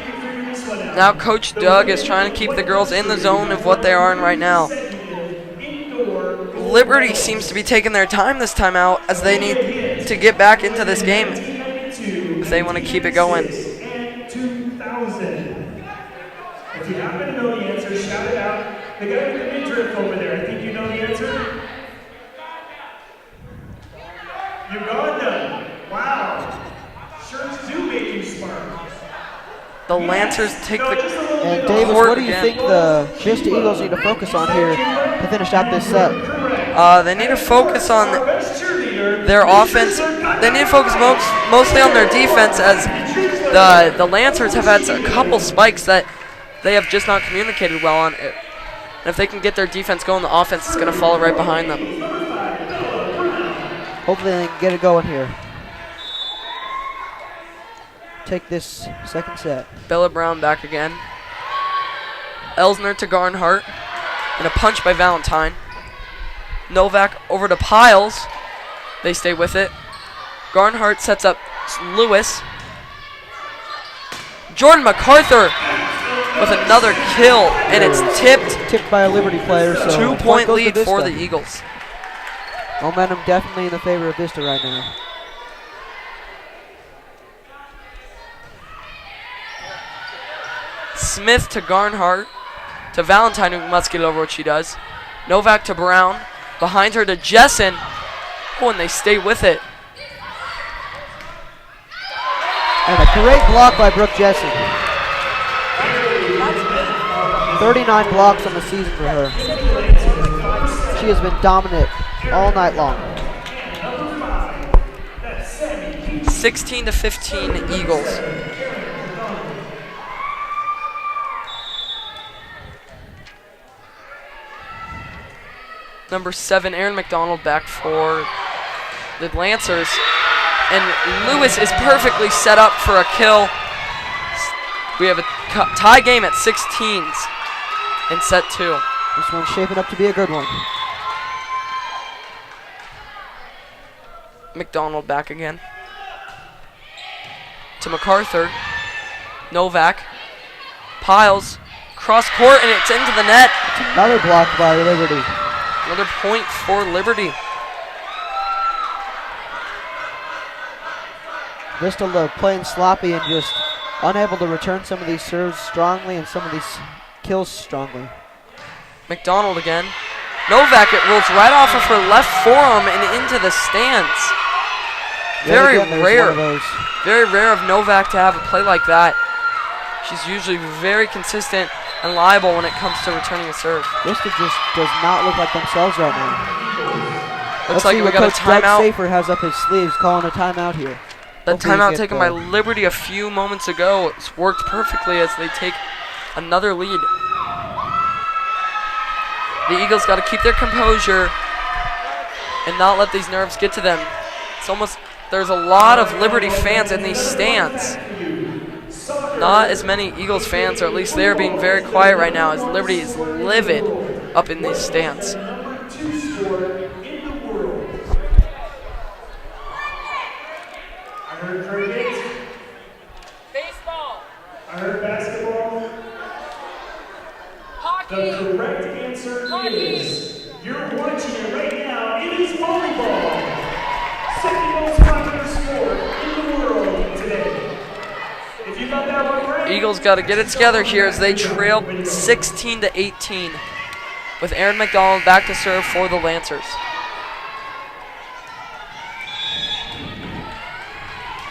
Now Coach Doug is trying to keep the girls in the zone of what they are in right now. Liberty seems to be taking their time this time out as they need to get back into this game if they want to keep it going. If you happen to know the answer, shout it out. The guy with the midriff over there, I think you know the answer. Uganda. Wow. Shirts do make you smart. The Lancers take the And Davis, court what do you again. think the Vista Eagles need to focus on here to finish out this set? They need to focus on their offense. They need to focus mostly on their defense as the Lancers have had a couple spikes that they have just not communicated well on. And if they can get their defense going, the offense is going to follow right behind them. Hopefully they can get it going here. Take this second set. Bella Brown back again. Elsner to Garnhart. And a punch by Valentine. Novak over to Piles. They stay with it. Garnhart sets up Lewis. Jordan MacArthur with another kill, and it's tipped. Tipped by a Liberty player, so 2-point goes to lead for the Vista. Eagles. Momentum definitely in the favor of Vista right now. Smith to Garnhart. To Valentine, who must get over what she does. Novak to Brown. Behind her to Jessen. Oh, and they stay with it. And a great block by Brooke Jessen. 39 blocks on the season for her. She has been dominant all night long. 16-15 Eagles. number 7, Aaron McDonald, back for the Lancers. And Lewis is perfectly set up for a kill. We have a tie game at 16s in set 2. This one's shaping up to be a good one. McDonald back again. To MacArthur. Novak. Piles. Cross court, and it's into the net. Another block by Liberty. Another point for Liberty. Vista playing sloppy and just unable to return some of these serves strongly and some of these kills strongly. McDonald again. Novak, it rolls right off of her left forearm and into the stands. Very rare. Very rare of Novak to have a play like that. She's usually very consistent and liable when it comes to returning a serve. Vista just does not look like themselves right now. Looks like we got a timeout. Safer has up his sleeves calling a timeout here. That timeout taken by Liberty a few moments ago. It's worked perfectly as they take another lead. The Eagles got to keep their composure and not let these nerves get to them. It's almost, there's a lot of Liberty fans in these stands. Not as many Eagles fans, or at least they're being very quiet right now as Liberty is livid up in these stands. I heard cricket. Baseball. I heard basketball. Hockey. The correct answer is, you're watching it right now, it is volleyball. Second most popular sport in the world today. If you got that one right, Eagles got to get it together here as they trail 16-18 with Aaron McDonald back to serve for the Lancers.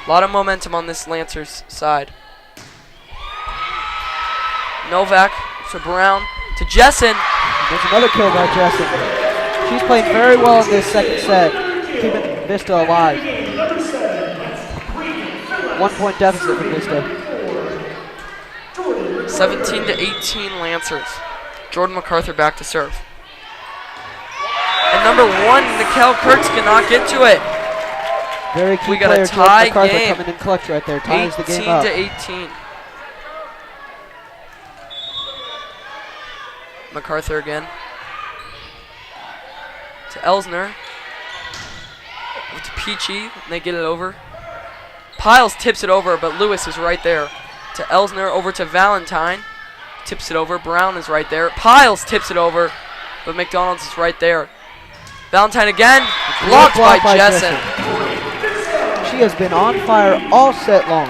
A lot of momentum on this Lancers side. Novak to Brown to Jessen. There's another kill by Jessen. She's playing very well in this second set, keeping Vista alive. 1 point deficit for Vista. 17-18 Lancers. Jordan MacArthur back to serve. And number 1, Nikel Kurtz cannot get to it. Very key We got player, a tie Jordan MacArthur game. coming in clutch right there. Ties the game up. 18-18. MacArthur again. To Elsner. To Peachy. And they get it over. Piles tips it over, but Lewis is right there. To Elsner, over to Valentine. Tips it over. Brown is right there. Piles tips it over, but McDonald's is right there. Valentine again. Blocked by Jessen. She has been on fire all set long.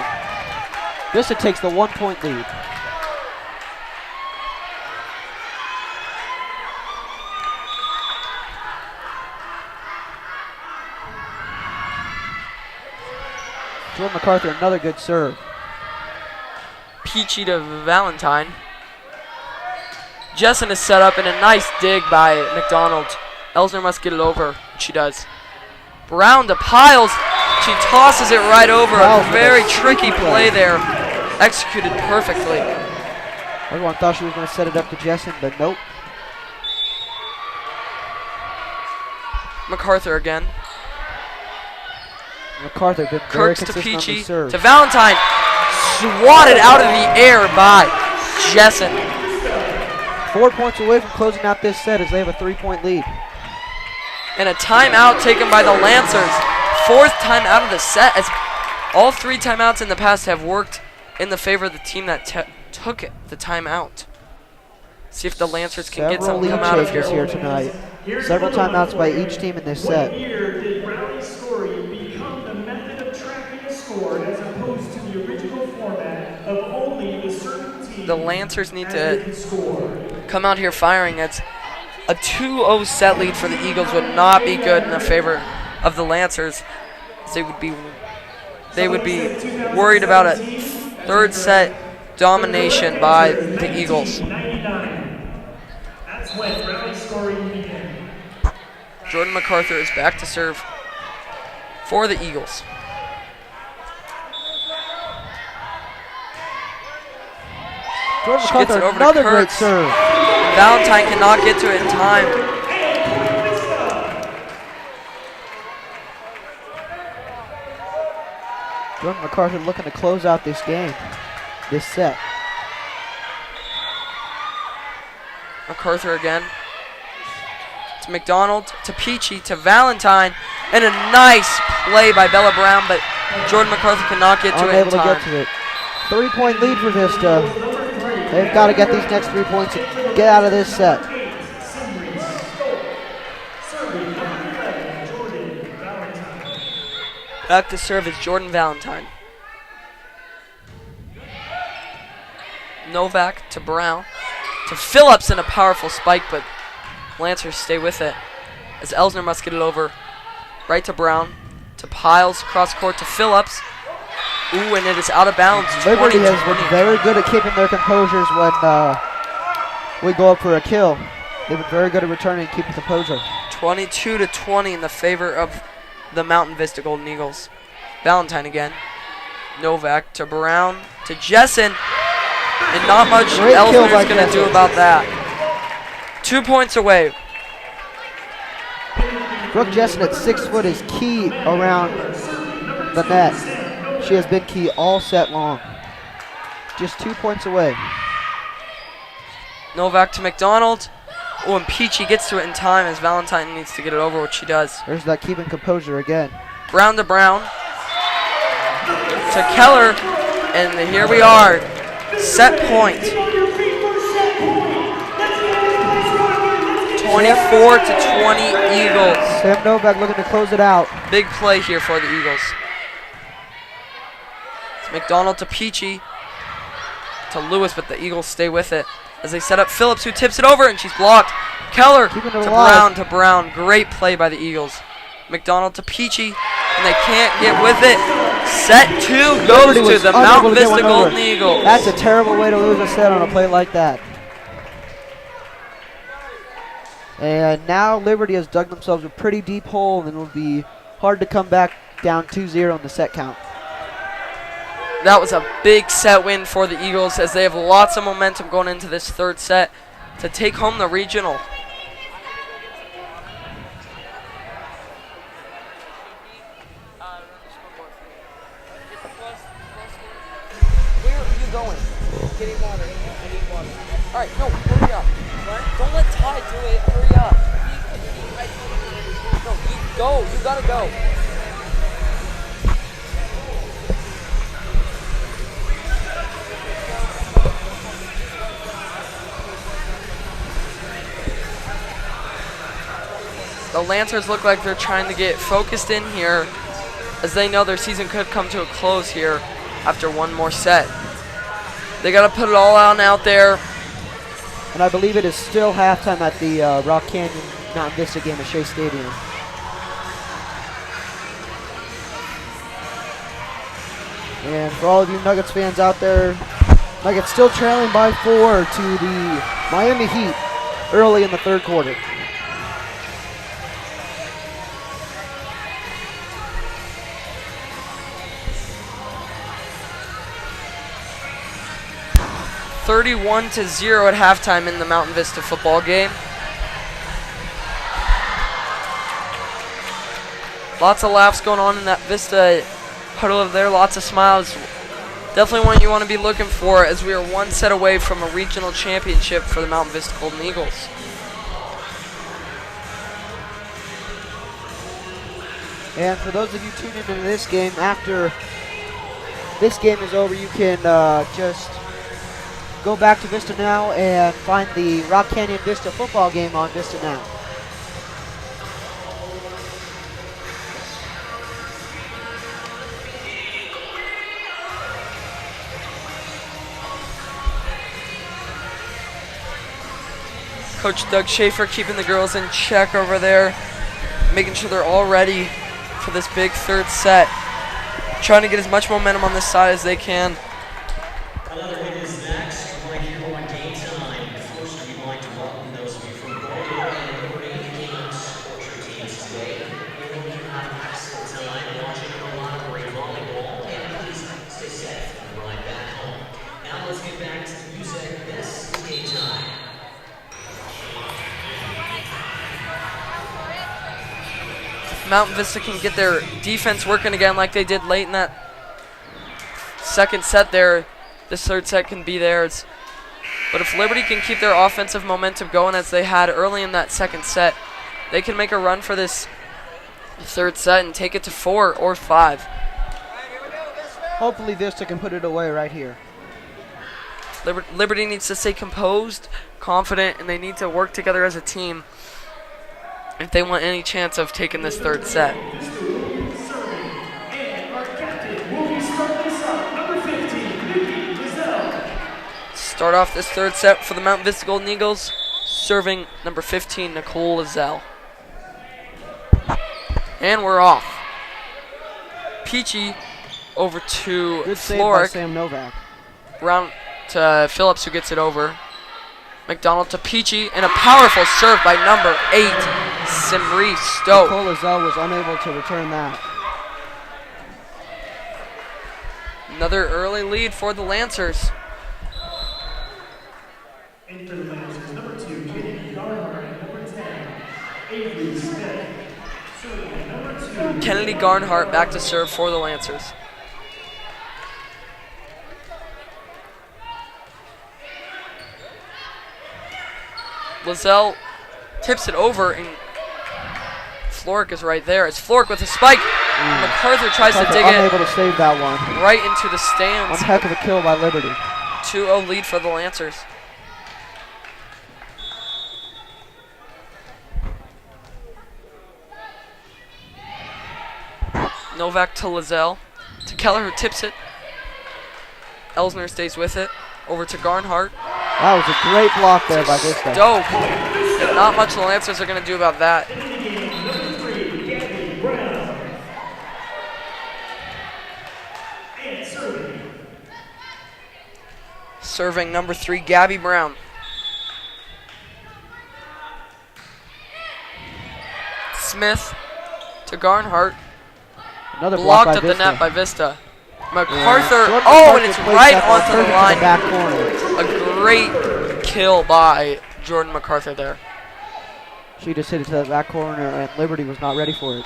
Vista takes the 1 point lead. Jordan MacArthur, another good serve. Peachy to Valentine. Jessen is set up in a nice dig by McDonald. Elsner must get it over. She does. Brown to Piles. She tosses it right over. A very tricky play there. Executed perfectly. Everyone thought she was going to set it up to Jessen, but nope. MacArthur again. MacArthur been very Kirks to consistent on the Peachy. serve. To Valentine. Swatted out of the air by Jessen. 4 points away from closing out this set as they have a 3 point lead. And a timeout taken by the Lancers. 4th timeout of the set, as all 3 timeouts in the past have worked in the favor of the team that took the timeout. See if the Lancers can get Several something lead come out of changes here. here tonight. Several timeouts by each team in this set. What year did rally scoring become the method of tracking a score as opposed to the original format of only the certain team? The Lancers need as to they can score? come out here firing. It's a 2-0 set lead for the Eagles would not be good in the favor of the Lancers. They would be worried about a 3rd set domination by the Eagles. 99. That's when rally scoring began. Jordan MacArthur is back to serve for the Eagles. Jordan She gets MacArthur, it over to another great Kurtz. serve. Valentine cannot get to it in time. Jordan MacArthur looking to close out this game, this set. MacArthur again. To McDonald, to Peachy, to Valentine, and a nice play by Bella Brown, but Jordan MacArthur cannot get to it in Unable to time. get to it. 3-point lead for Vista. They've got to get these next 3 points and get out of this set. Back to serve is Jordan Valentine. Novak to Brown. To Phillips, and a powerful spike, but Lancers stay with it. As Elsner must get it over. Right to Brown. To Piles, cross court to Phillips. Ooh, and it is out of bounds. Liberty 20, has been very good at keeping their composures when we go up for a kill. They've been very good at returning and keeping composure. 22-20 in the favor of the Mountain Vista Golden Eagles. Valentine again. Novak to Brown to Jessen. And not much Great else kill is by going to do Jessen. about that. 2 points away. Brooke Jessen at 6 foot is key around the net. She has been key all set long. Just 2 points away. Novak to McDonald. Oh, and Peachy gets to it in time as Valentine needs to get it over, which she does. There's that keeping composure again. Brown to Brown. To Keller. And here we are. Set point. 24-20 Eagles. Sam Novak looking to close it out. Big play here for the Eagles. It's McDonald to Peachy. To Lewis, but the Eagles stay with it. As they set up Phillips, who tips it over, and she's blocked. Keller Keeping to it alive. Brown. Great play by the Eagles. McDonald to Peachy, and they can't get with it. Set 2 goes Liberty to was the unable Mountain to get Vista one over. Golden Eagles. That's a terrible way to lose a set on a play like that. And now Liberty has dug themselves a pretty deep hole, and it'll be hard to come back down 2-0 in the set count. That was a big set win for the Eagles as they have lots of momentum going into this third set to take home the regional. Where are you going? Getting water. I need water. All right, no, hurry up. What? Don't let Ty do it. Hurry up. No, you go. You gotta go. The Lancers look like they're trying to get focused in here as they know their season could come to a close here after one more set. They got to put it all out there. And I believe it is still halftime at the Rock Canyon Mountain Vista game at Shea Stadium. And for all of you Nuggets fans out there, Nuggets still trailing by 4 to the Miami Heat early in the third quarter. (31-0) at halftime in the Mountain Vista football game. Lots of laughs going on in that Vista huddle over there. Lots of smiles. Definitely one you want to be looking for as we are one set away from a regional championship for the Mountain Vista Golden Eagles. And for those of you tuning into this game, after this game is over, you can just go back to VistaNow and find the Rock Canyon Vista football game on VistaNow. Coach Doug Schaefer keeping the girls in check over there, making sure they're all ready for this big third set. Trying to get as much momentum on this side as they can. Another hit is next, right here on Game Time. First, we'd like to welcome those of you from Baltimore and Liberty Games support your teams today. We hope you have an excellent time watching a lot of great volleyball, and please stay safe and ride back home. Now let's get back to the music. This is Game Time. Mountain Vista can get their defense working again like they did late in that second set there, this third set can be theirs. But if Liberty can keep their offensive momentum going as they had early in that second set, they can make a run for this third set and take it to 4 or 5. Hopefully Vista can put it away right here. Liberty needs to stay composed, confident, and they need to work together as a team if they want any chance of taking this third set. Start off this third set for the Mount Vista Golden Eagles, serving number 15, Nicole Lizelle. And we're off. Peachy over to Good save by Floric. Sam Novak. Round to Phillips, who gets it over. McDonald to Peachy, and a powerful serve by number 8, Simri Stoke. Nicole Lizelle was unable to return that. Another early lead for the Lancers. And for the Lancers, number 2, Kennedy Garner, and number 10, Avery Smith. Serving number 2. Kennedy Garnhart back to serve for the Lancers. Lizelle tips it over, and Floric is right there. It's Floric with a spike. MacArthur tries to dig unable it to save that one. right into the stands. One heck of a kill by Liberty. 2-0 lead for the Lancers. Novak to Lizelle. To Keller, who tips it. Elsner stays with it. Over to Garnhart. That was a great block there by Vista. Stoke. And not much the Lancers are going to do about that. Number 3, Gabby Brown. And Serving number 3, Gabby Brown. Smith to Garnhart. Another block Blocked by at the Vista. net by Vista. MacArthur. Jordan Oh, and MacArthur it's plays right that ball onto the perfect in line. back corner. A great kill by Jordan MacArthur there. She just hit it to the back corner, and Liberty was not ready for it.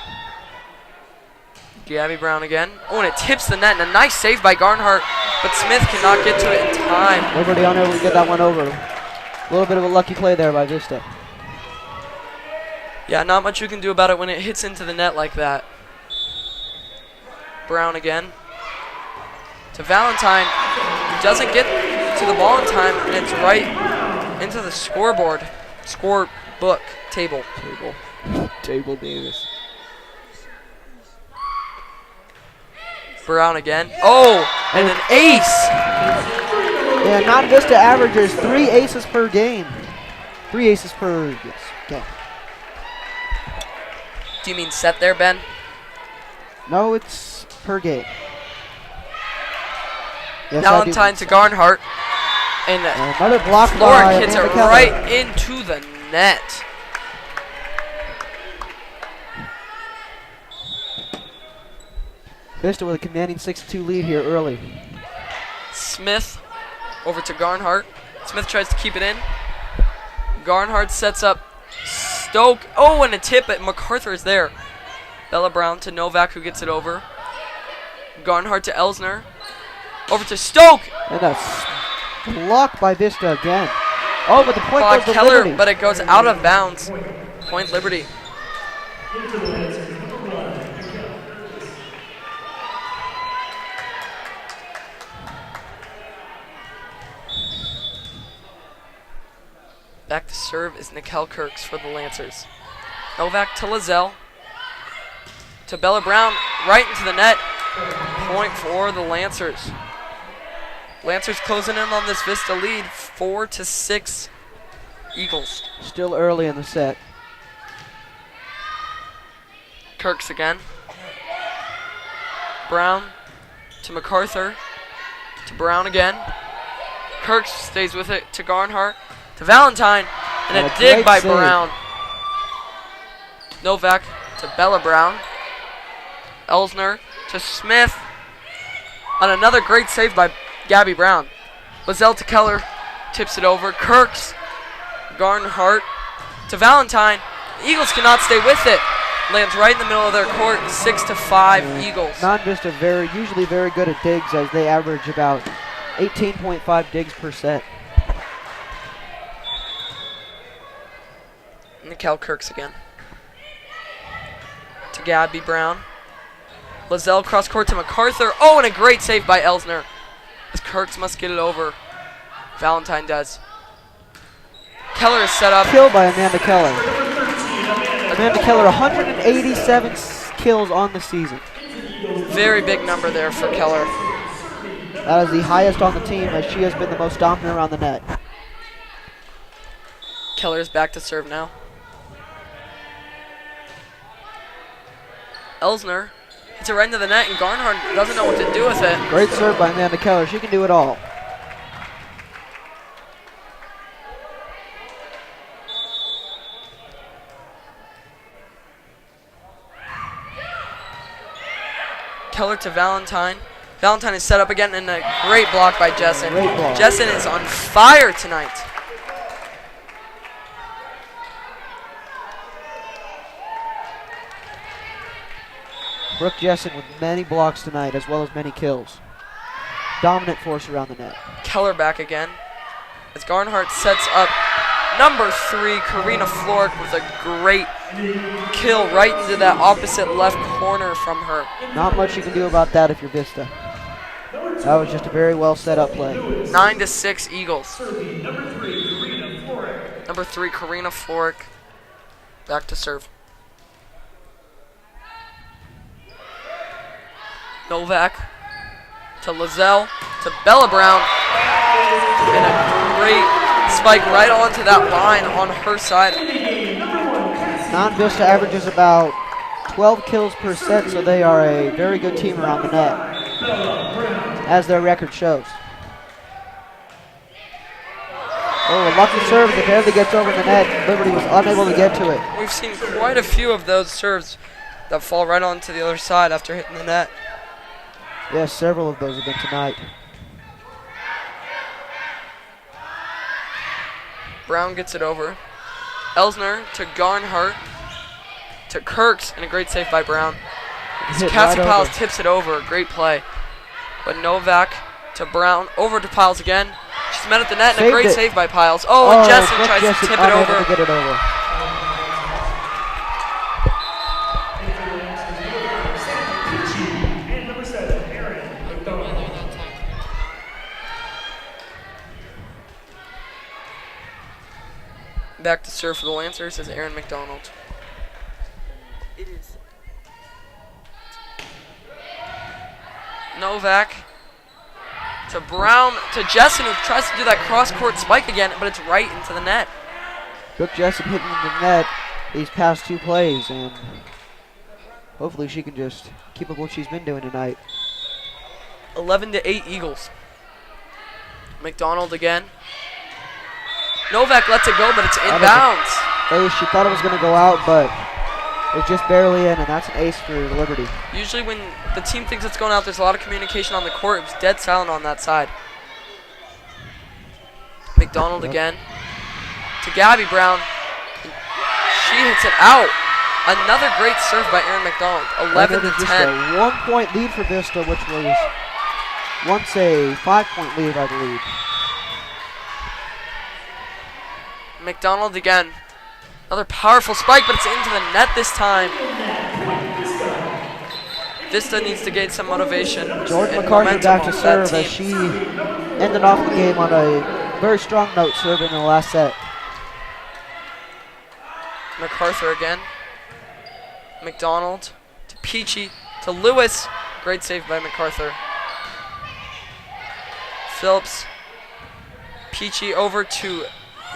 Gabby Brown again. Oh, and it tips the net, and a nice save by Garnhart, but Smith cannot get to it in time. Liberty unable to get that one over. A little bit of a lucky play there by Vista. Yeah, not much you can do about it when it hits into the net like that. Brown again. To Valentine. He doesn't get to the ball in time, and it's right into the scoreboard. Scorebook. Table. Table Davis. Brown again. Oh, and an ace. Yeah, Mount Vista averages 3 aces per game. 3 aces per game. Do you mean set there, Ben? No, it's per game. Yes, Valentine to Garnhart. And another block by Floric hits it Amanda Keller. right into the net. Vista with a commanding 6-2 lead here early. Smith over to Garnhart. Smith tries to keep it in. Garnhart sets up Stoke. Oh, and a tip, but MacArthur is there. Bella Brown to Novak, who gets it over. Garnhart to Elsner. Over to Stoke. And a block by Vista again. Oh, but the point By goes to Keller, Liberty. but it goes out of bounds. Point Liberty. Back to serve is Nikel Kirks for the Lancers. Novak to Lizelle. To Bella Brown, right into the net. Point for the Lancers. Lancers closing in on this Vista lead, 4-6 Eagles. Still early in the set. Kirks again. Brown to MacArthur. To Brown again. Kirks stays with it to Garnhart. To Valentine. And And a a dig great by save. Brown. Novak to Bella Brown. Elsner to Smith. On another great save by Gabby Brown. Lizelle to Keller. Tips it over. Kirks. Garnhart to Valentine. The Eagles cannot stay with it. Lands right in the middle of their court, 6-5 Eagles. Non-Vista usually very good at digs, as they average about 18.5 digs per set. Nickel Kirks again. To Gabby Brown. Lizelle cross court to MacArthur. Oh, and a great save by Elsner. As Kirks must get it over. Valentine does. Keller is set up. Killed by Amanda Keller. Amanda Keller, 187 kills on the season. Very big number there for Keller. That is the highest on the team, as she has been the most dominant around the net. Keller is back to serve now. Elsner hits it right into the net, and Garnhart doesn't know what to do with it. Great serve by Amanda Keller. She can do it all. Keller to Valentine. Valentine is set up again, and a great block by Jessen. Great block. Jessen is on fire tonight. Brooke Jessen with many blocks tonight, as well as many kills. Dominant force around the net. Keller back again. As Garnhart sets up number 3, Karina Florek, with a great kill right into that opposite left corner from her. Not much you can do about that if you're Vista. That was just a very well set up play. 9-6 Eagles. Number 3, Karina Florek. Back to serve. Novak to Lizelle to Bella Brown. And a great spike right onto that line on her side. Non-Vista averages about 12 kills per set, so they are a very good team around the net, as their record shows. Oh, a lucky serve that barely gets over the net. Liberty was unable to get to it. We've seen quite a few of those serves that fall right onto the other side after hitting the net. Yes, several of those have been tonight. Brown gets it over. Elsner to Garnhart to Kirks, and a great save by Brown. Cassie Piles tips it over. Great play. But Novak to Brown, over to Piles again. She's met at the net, and a great save by Piles. Oh, and Jessen tries to tip it over. To get it over. And number 7, Aaron McDonald. Back to serve for the Lancers is Aaron McDonald. Novak to Brown to Jessen, who tries to do that cross-court spike again, but it's right into the net. Brooke Jessen hitting the net these past 2 plays, and hopefully she can just keep up what she's been doing tonight. 11-8 Eagles. McDonald again. Novak lets it go, but it's inbounds. She thought it was going to go out, but it was just barely in, and that's an ace for Liberty. Usually when the team thinks it's going out, there's a lot of communication on the court. It was dead silent on that side. McDonald again to Gabby Brown. She hits it out. Another great serve by Aaron McDonald. 11-10. A 1-point lead for Vista, which was once a 5-point lead, I believe. McDonald again. Another powerful spike, but it's into the net this time. Vista needs to gain some motivation. Jordan and MacArthur back to momentum serve, on that as team. she ended off the game on a very strong note, serving in the last set. MacArthur again. McDonald to Peachy to Lewis. Great save by MacArthur. Phillips. Peachy over to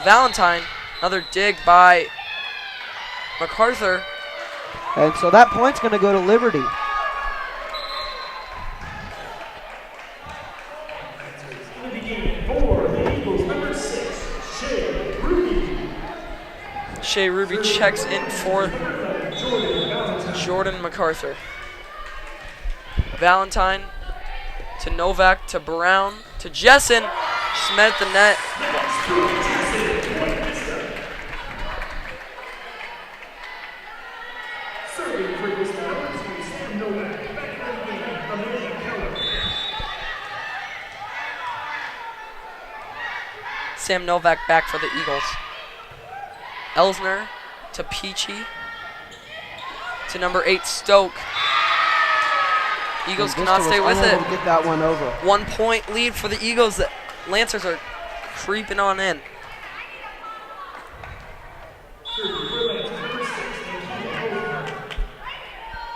Valentine. Another dig by MacArthur. And so that point's going to go to Liberty. For the Eagles, number 6, Shea Ruby. Shea Ruby checks in for Jordan MacArthur. Valentine to Novak to Brown to Jessen. She's met at the net. serving for Vista, number 2, Sam Novak. Back in the game, Amanda Keller. Sam Novak back for the Eagles. Elsner to Peachy. To number 8, Stoke. Eagles And cannot Vista stay was with it. unable to get that one over. 1 point lead for the Eagles. The Lancers are creeping on in.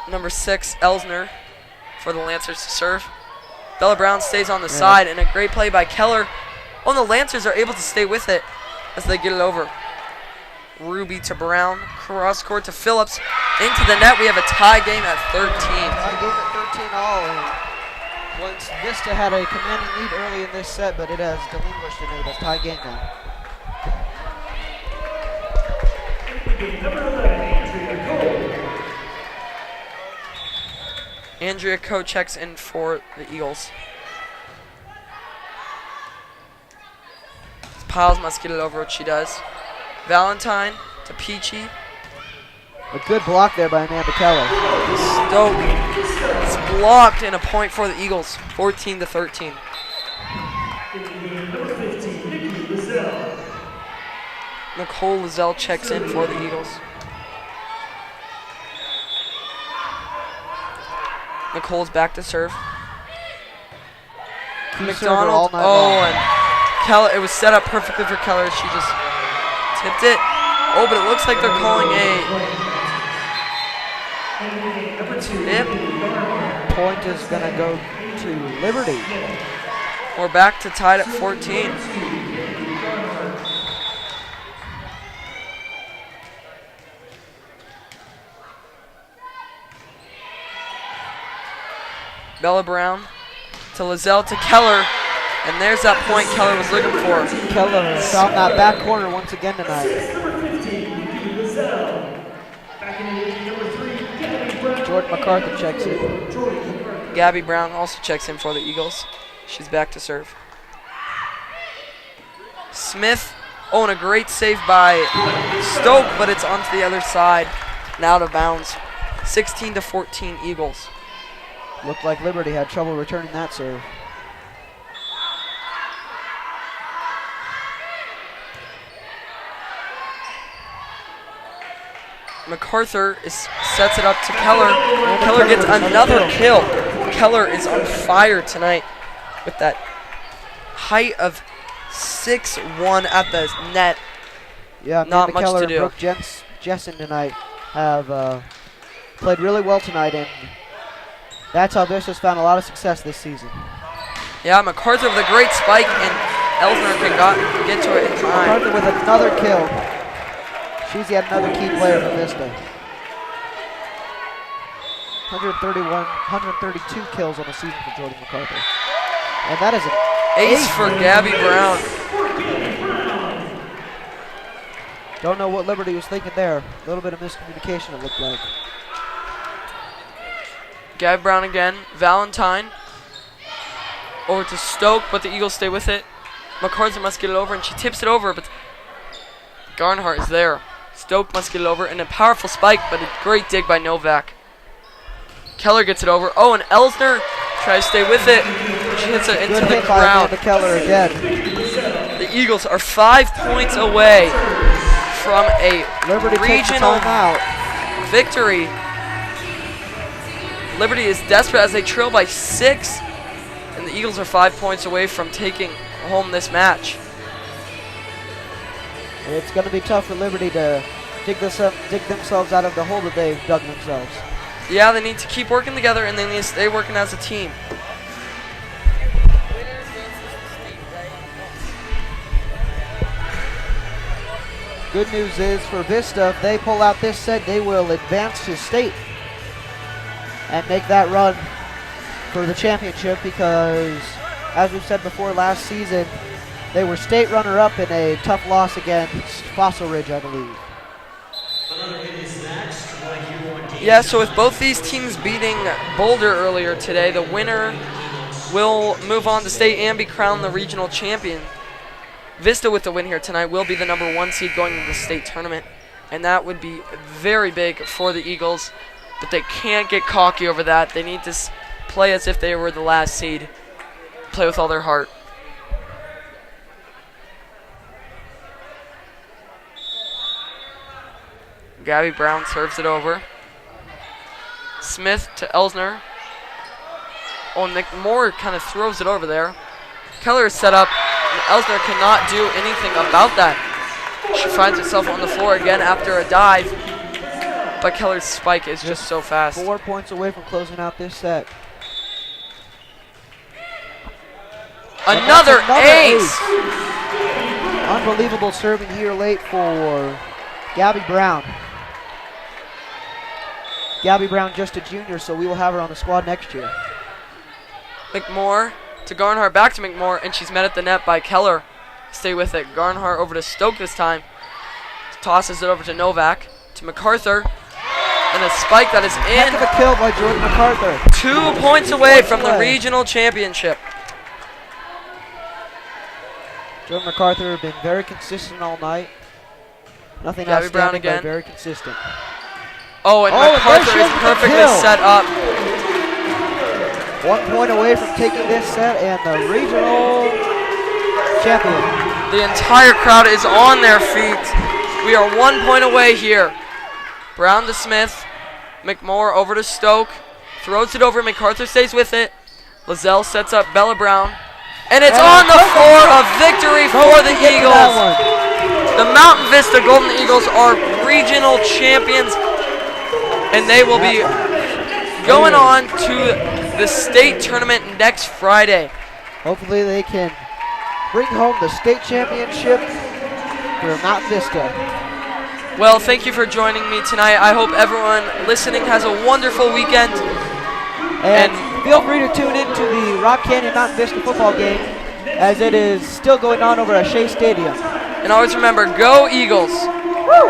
Number 6, Elsner for the Lancers to serve. Bella Brown stays on the side, and a great play by Keller. Oh, and the Lancers are able to stay with it as they get it over. Ruby to Brown, cross court to Phillips, into the net. We have a tie game at 13. Tie game at 13 all. And once Vista had a commanding lead early in this set, but it has delinquished and it is tie game now. Number 11, Andrea Cole. Andrea Coe checks in for the Eagles. Piles must get it over, what she does. Valentine to Peachy. A good block there by Amanda Keller. Stoke. It's blocked, and a point for the Eagles. 14 to 13. Number 15, Nikki Lizelle. Nicole Lizelle checks in for the Eagles. Nicole's back to serve. Key server all McDonald. night Oh, long. and Keller. It was set up perfectly for Keller. She just tipped it. Oh, but it looks like they're calling a tip. Point is going to go to Liberty. We're back to tied at 14. Bella Brown to Lizelle to Keller. And there's that point Keller was looking for. Keller found that back corner once again tonight. Number 15, Nikki Lizelle. Back in the game, number 3, Gabby Brown. Jordan MacArthur checks in. Jordan MacArthur. Gabby Brown also checks in for the Eagles. She's back to serve. Smith. Oh, and a great save by Stoke, but it's onto the other side and out of bounds. 16 to 14 Eagles. Looked like Liberty had trouble returning that serve. MacArthur sets it up to Keller. Keller gets another kill. Keller is on fire tonight with that height of 6'1" at the net. Yeah, Not Amanda much Keller to and do. Brooke Jessen tonight have played really well tonight, and that's how Vista's found a lot of success this season. Yeah, MacArthur with a great spike, and Elsner can get to it in time. MacArthur with another kill. She's yet another key player for Vista. 132 kills on the season for Jordan MacArthur. And that is an Ace for Gabby Brown. Don't know what Liberty was thinking there. A little bit of miscommunication, it looked like. Gabby Brown again. Valentine. Over to Stoke, but the Eagles stay with it. MacArthur must get it over, and she tips it over, but Garnhart is there. Stoke must get it over, and a powerful spike, but a great dig by Novak. Keller gets it over. Oh, and Elsner tries to stay with it. She hits it into Good the hit by ground. Amanda Keller again. The Eagles are 5 points away from a Liberty takes a regional timeout. victory. Liberty is desperate as they trail by 6, and the Eagles are 5 points away from taking home this match. It's going to be tough for Liberty to dig themselves out of the hole that they've dug themselves. Yeah, they need to keep working together, and they need to stay working as a team. Good news is for Vista, if they pull out this set, they will advance to state and make that run for the championship because, as we've said before, last season, they were state runner-up in a tough loss against Fossil Ridge, I believe. Yeah, so with both these teams beating Boulder earlier today, the winner will move on to state and be crowned the regional champion. Vista with the win here tonight will be the #1 seed going into the state tournament, and that would be very big for the Eagles. but they can't get cocky over that. They need to play as if they were the last seed. Play with all their heart. Gabby Brown serves it over. Smith to Elsner. Oh, McMoore kind of throws it over there. Keller is set up, and Elsner cannot do anything about that. She finds herself on the floor again after a dive, but Keller's spike is just so fast. 4 points away from closing out this set. Another ace! Unbelievable serving here late for Gabby Brown. Gabby Brown just a junior, so we will have her on the squad next year. McMoore to Garnhart, back to McMoore, and she's met at the net by Keller. Stay with it. Garnhart over to Stoke this time. Tosses it over to Novak, to MacArthur, and a spike that is Heck of in. a kill by Jordan MacArthur. 2 points away from the regional championship. Jordan MacArthur has been very consistent all night. Nothing Gabby Brown outstanding, but again. very consistent. Oh, and Oh, MacArthur there she is is with the perfectly kill. set up. 1 point away from taking this set and the regional champion. The entire crowd is on their feet. We are 1 point away here. Brown to Smith. McMoore over to Stoke. Throws it over. MacArthur stays with it. Lizelle sets up Bella Brown. And it's on the floor of victory for the Eagles. The Mountain Vista Golden Eagles are regional champions, and they will be going on to the state tournament next Friday. Hopefully they can bring home the state championship for Mountain Vista. Well, thank you for joining me tonight. I hope everyone listening has a wonderful weekend. And feel free to tune in to the Rock Canyon Mountain Vista football game, as it is still going on over at Shea Stadium. And always remember, go Eagles. Woo!